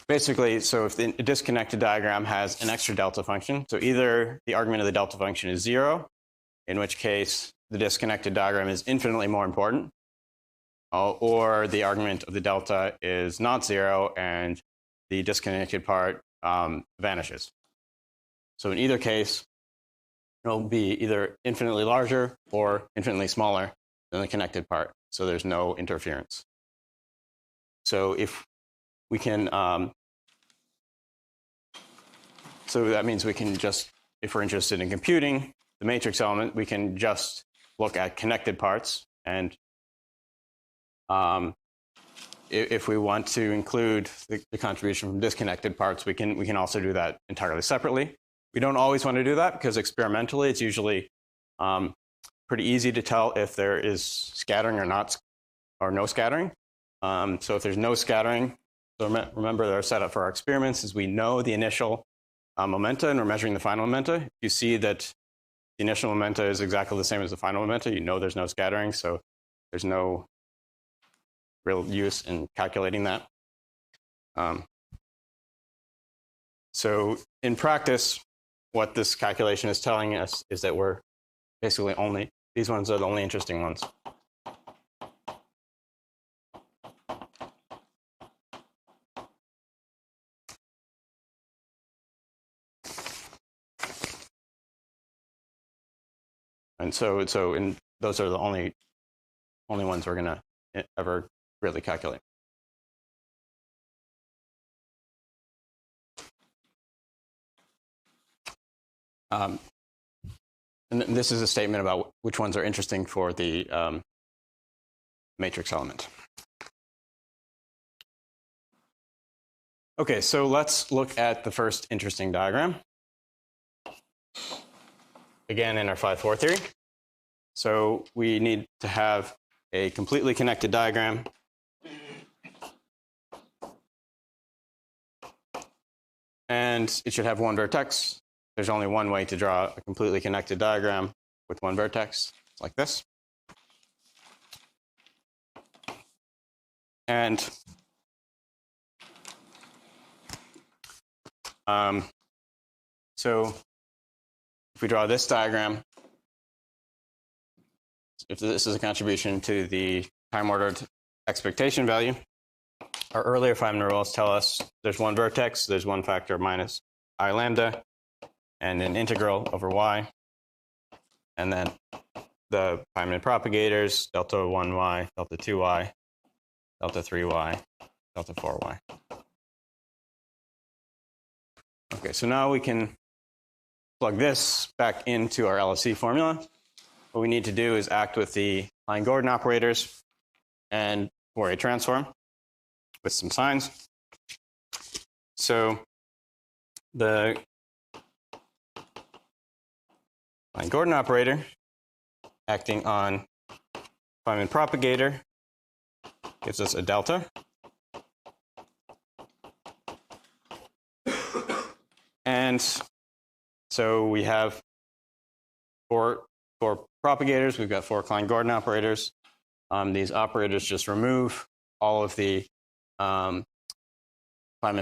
Basically, so if the disconnected diagram has an extra delta function, so either the argument of the delta function is 0, in which case the disconnected diagram is infinitely more important, or the argument of the delta is not 0 and the disconnected part vanishes. So in either case, it'll be either infinitely larger or infinitely smaller than the connected part, so there's no interference. So if we can, so that means we can just, if we're interested in computing the matrix element, we can just look at connected parts. And if we want to include the contribution from disconnected parts, we can also do that entirely separately. We don't always want to do that because experimentally it's usually pretty easy to tell if there is scattering or no scattering. So if there's no scattering, so remember our setup for our experiments is we know the initial momenta and we're measuring the final momenta. If you see that the initial momenta is exactly the same as the final momenta, you know there's no scattering, so there's no real use in calculating that. So in practice, what this calculation is telling us is that we're basically these ones are the only interesting ones. And so those are the only ones we're going to ever really calculate. And this is a statement about which ones are interesting for the matrix element. Okay, so let's look at the first interesting diagram. Again, in our 5-4 theory. So we need to have a completely connected diagram. And it should have one vertex. There's only one way to draw a completely connected diagram with one vertex, like this. And so if we draw this diagram, if this is a contribution to the time-ordered expectation value, our earlier Feynman rules tell us there's one vertex, there's one factor minus I lambda, and an integral over y, and then the Feynman propagators, delta 1y, delta 2y, delta 3y, delta 4y. Okay, so now we can plug this back into our LSE formula. What we need to do is act with the Klein-Gordon operators and Fourier transform with some signs. So the Klein-Gordon operator acting on Feynman propagator gives us a delta. And so we have four propagators. We've got 4 Klein-Gordon operators. These operators just remove all of the Feynman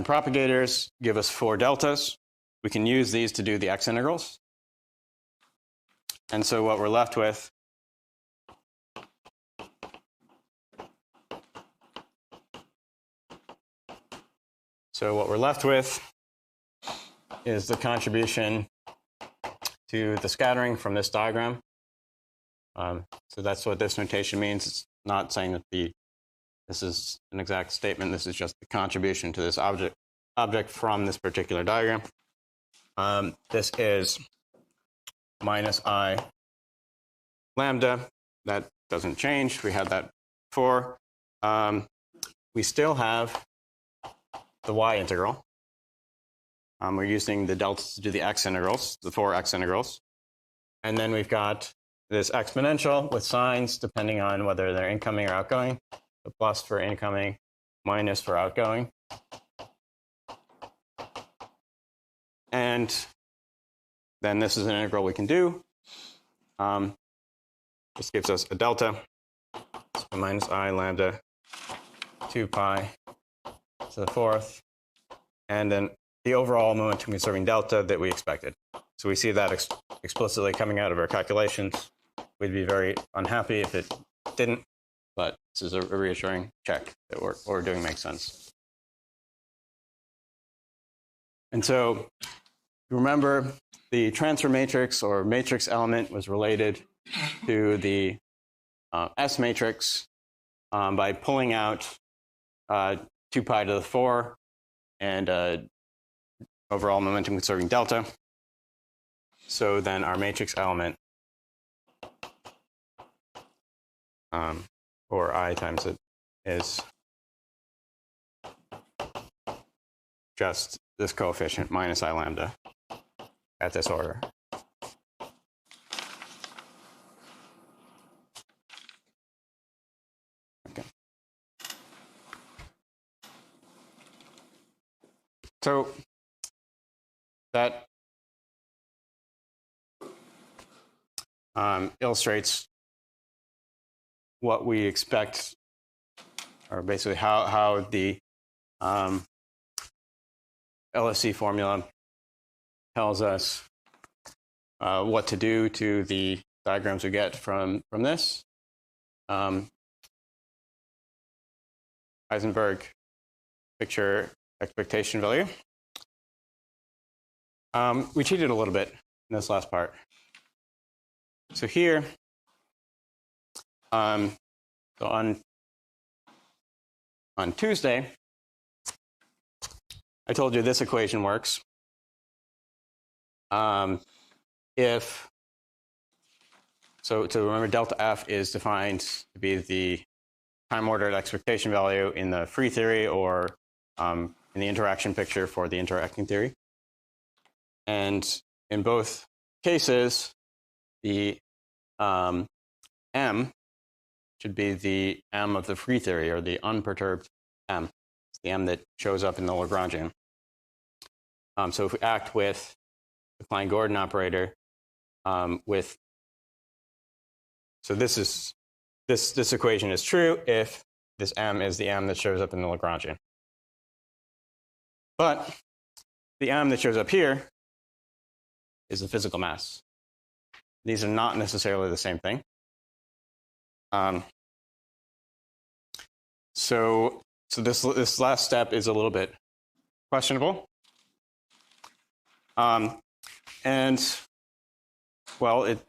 propagators, give us 4 deltas. We can use these to do the x integrals. And so what we're left with is the contribution to the scattering from this diagram. So that's what this notation means. It's not saying that this is an exact statement. This is just the contribution to this object from this particular diagram. This is minus I lambda. That doesn't change. We had that before. We still have the y integral. We're using the deltas to do the x integrals, the 4 x integrals. And then we've got this exponential with signs depending on whether they're incoming or outgoing. The plus for incoming, minus for outgoing. And then this is an integral we can do. This gives us a delta, so minus I lambda 2 pi to the 4th, and then the overall momentum conserving delta that we expected. So we see that explicitly coming out of our calculations. We'd be very unhappy if it didn't, but this is a reassuring check that what we're doing makes sense. And so remember, the transfer matrix or matrix element was related to the S matrix by pulling out 2 pi to the 4 and overall momentum conserving delta. So then our matrix element, or I times it, is just this coefficient minus I lambda at this order. Okay. So that illustrates what we expect, or basically how the LSC formula tells us what to do to the diagrams we get from this. Heisenberg picture expectation value. We cheated a little bit in this last part. So here, so on Tuesday, I told you this equation works. So remember, delta F is defined to be the time-ordered expectation value in the free theory or in the interaction picture for the interacting theory. And in both cases, the M should be the M of the free theory, or the unperturbed M. It's the M that shows up in the Lagrangian. So if we act with the Klein-Gordon operator, so this equation is true if this M is the M that shows up in the Lagrangian. But the M that shows up here is the physical mass. These are not necessarily the same thing. So this last step is a little bit questionable. And well, it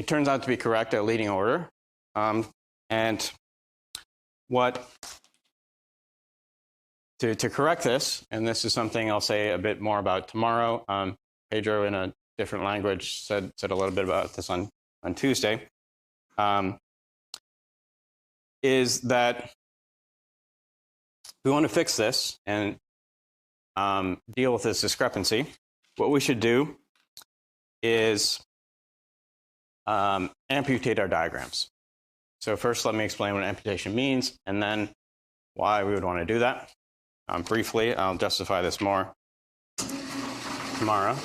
turns out to be correct at leading order. And to correct this, and this is something I'll say a bit more about tomorrow. Pedro, in a different language, said a little bit about this on Tuesday. Is that we want to fix this and deal with this discrepancy. What we should do is amputate our diagrams. So first, let me explain what amputation means, and then why we would want to do that. Briefly, I'll justify this more tomorrow.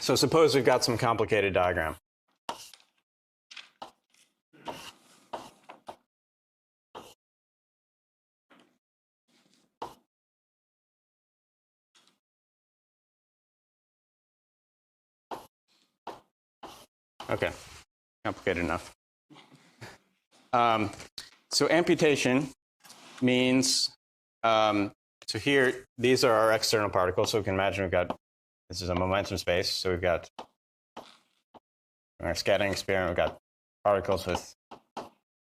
So suppose we've got some complicated diagram. Okay, complicated enough. So amputation means, so here, these are our external particles. So we can imagine we've got, this is a momentum space. So we've got, in our scattering experiment, we've got particles with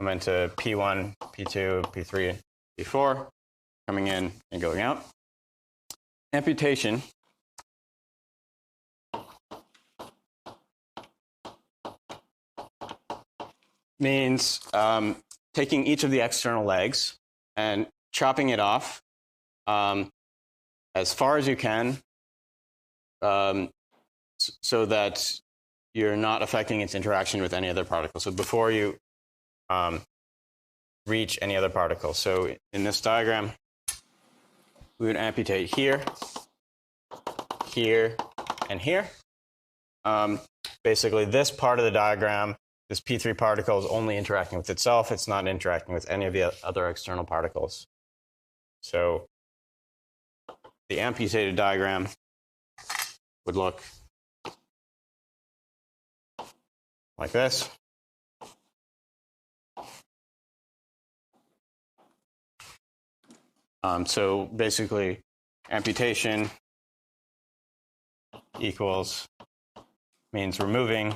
momenta P1, P2, P3, P4 coming in and going out. Amputation means taking each of the external legs and chopping it off as far as you can so that you're not affecting its interaction with any other particle. So before you reach any other particle. So in this diagram, we would amputate here, here, and here. Basically, this part of the diagram, this P3 particle is only interacting with itself. It's not interacting with any of the other external particles. So the amputated diagram would look like this. So basically, amputation means removing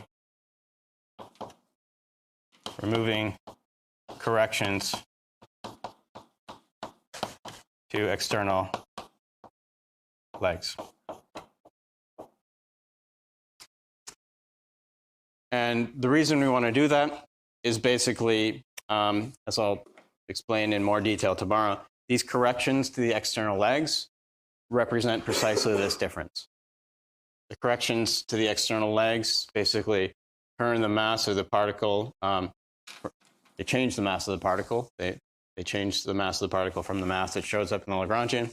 corrections to external legs. And the reason we want to do that is basically, as I'll explain in more detail tomorrow, these corrections to the external legs represent precisely this difference. The corrections to the external legs basically turn the mass of the particle, they change the mass of the particle. They change the mass of the particle from the mass that shows up in the Lagrangian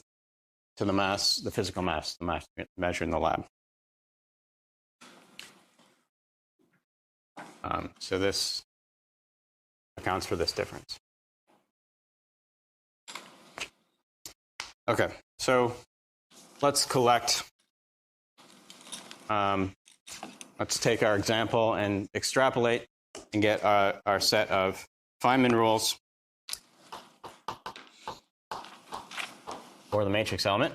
to the mass, the physical mass, the mass measured in the lab. So this accounts for this difference. Okay, so let's collect. Let's take our example and extrapolate and get our set of Feynman rules for the matrix element.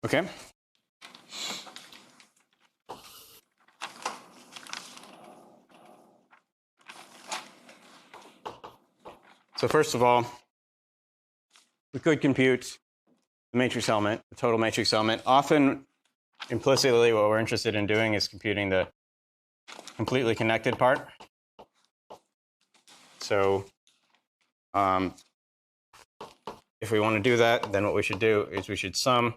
Okay. So first of all, we could compute the matrix element, the total matrix element. Often, implicitly, what we're interested in doing is computing the completely connected part. So if we want to do that, then what we should do is we should sum.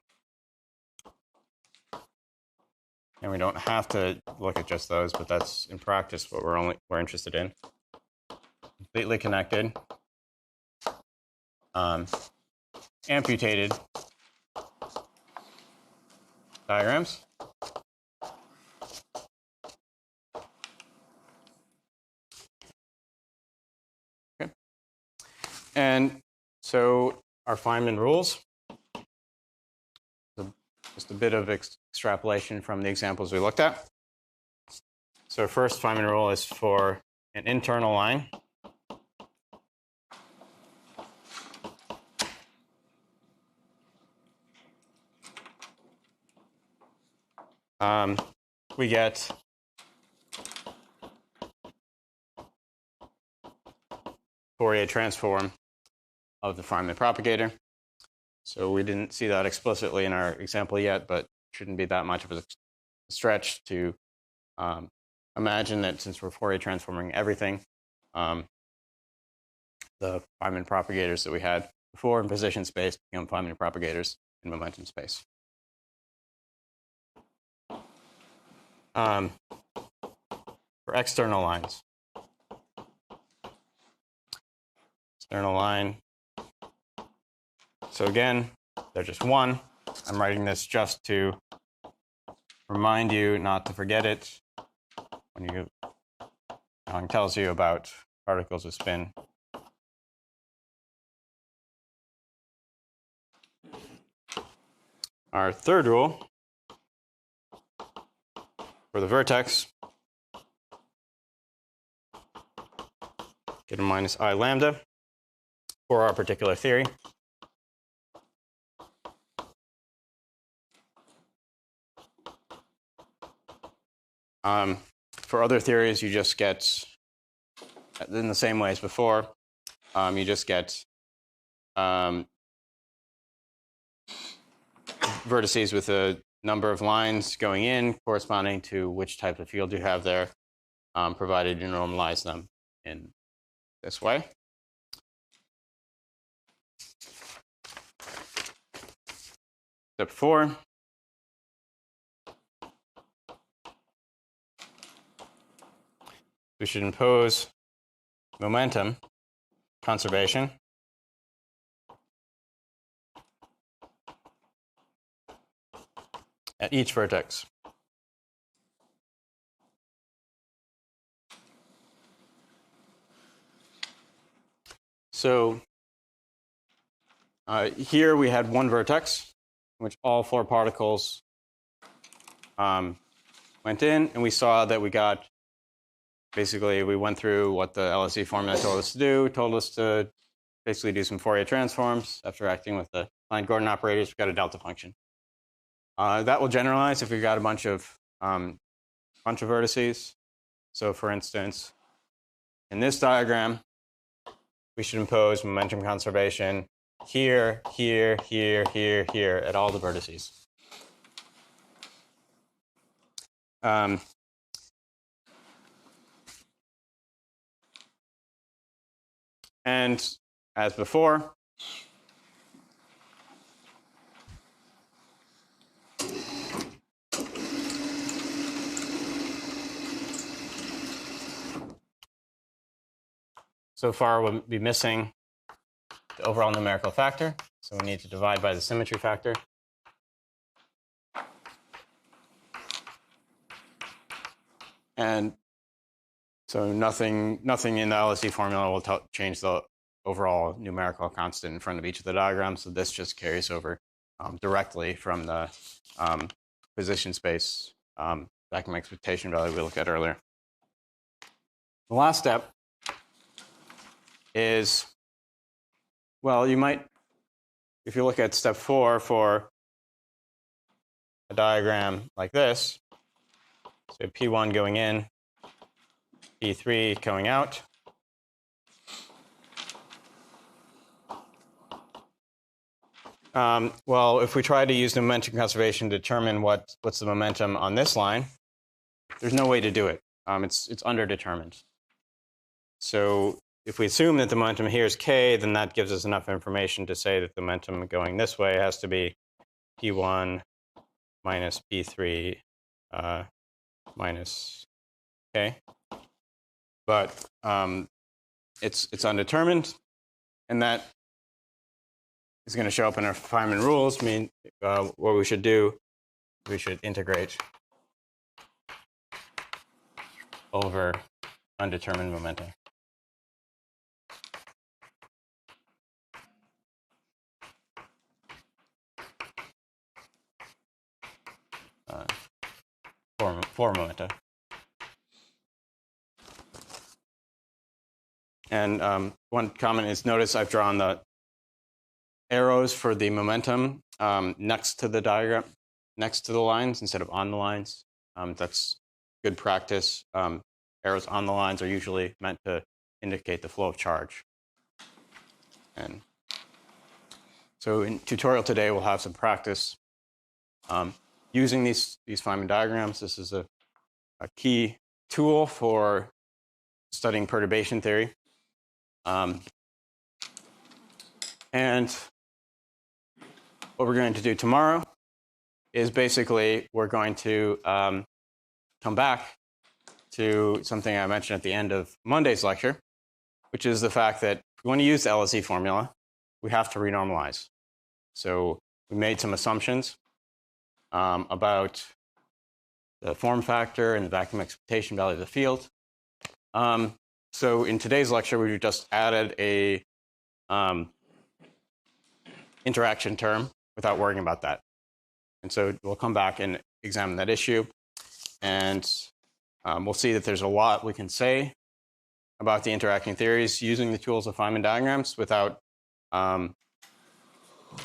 And we don't have to look at just those, but that's in practice what we're interested in. Completely connected, amputated diagrams. Okay. And so our Feynman rules. Just a bit of extrapolation from the examples we looked at. So first Feynman rule is for an internal line. We get Fourier transform of the Feynman propagator. So we didn't see that explicitly in our example yet, but shouldn't be that much of a stretch to imagine that since we're Fourier transforming everything, the Feynman propagators that we had before in position space become Feynman propagators in momentum space. For external lines. External line. So again, they're just one. I'm writing this just to remind you not to forget it when Young tells you about particles with spin our third rule for the vertex, get a minus I lambda for our particular theory. For other theories, you just get, in the same way as before, you just get vertices with a number of lines going in corresponding to which type of field you have there, provided you normalize them in this way. Step 4. We should impose momentum conservation at each vertex. So here we had one vertex in which all 4 particles went in, and we saw that we got, basically we went through what the LSE formula told us to do, told us to basically do some Fourier transforms after acting with the Klein-Gordon operators. We got a delta function. That will generalize if we've got a bunch of vertices. So for instance, in this diagram, we should impose momentum conservation here, here, here, here, here at all the vertices. And as before, so far we'll be missing the overall numerical factor, so we need to divide by the symmetry factor. And so nothing in the LSE formula will change the overall numerical constant in front of each of the diagrams. So this just carries over directly from the position space vacuum expectation value we looked at earlier. The last step is, well, you might, if you look at step 4 for a diagram like this, so P1 going in, P3 going out. Well, if we try to use the momentum conservation to determine what's the momentum on this line, there's no way to do it. It's underdetermined. So if we assume that the momentum here is k, then that gives us enough information to say that the momentum going this way has to be P1 minus P3 minus k. But it's undetermined, and that is going to show up in our Feynman rules. What we should do, we should integrate over undetermined momentum. For momenta. And one comment is, notice I've drawn the arrows for the momentum next to the diagram, next to the lines instead of on the lines. That's good practice. Arrows on the lines are usually meant to indicate the flow of charge. And so in tutorial today, we'll have some practice using these Feynman diagrams. This is a key tool for studying perturbation theory. And what we're going to do tomorrow is basically we're going to come back to something I mentioned at the end of Monday's lecture, which is the fact that if we want to use the LSE formula, we have to renormalize. So we made some assumptions about the form factor and the vacuum expectation value of the field. So in today's lecture, we just added a interaction term without worrying about that. And so we'll come back and examine that issue. And we'll see that there's a lot we can say about the interacting theories using the tools of Feynman diagrams without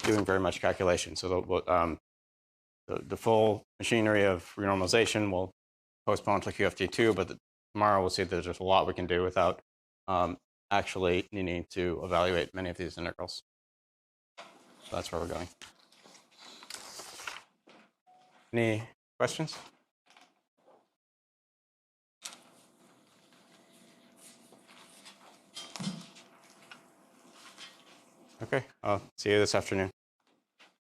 doing very much calculation. So the full machinery of renormalization will postpone to QFT2, but tomorrow we'll see that there's a lot we can do without actually needing to evaluate many of these integrals. So that's where we're going. Any questions? Okay, I'll see you this afternoon.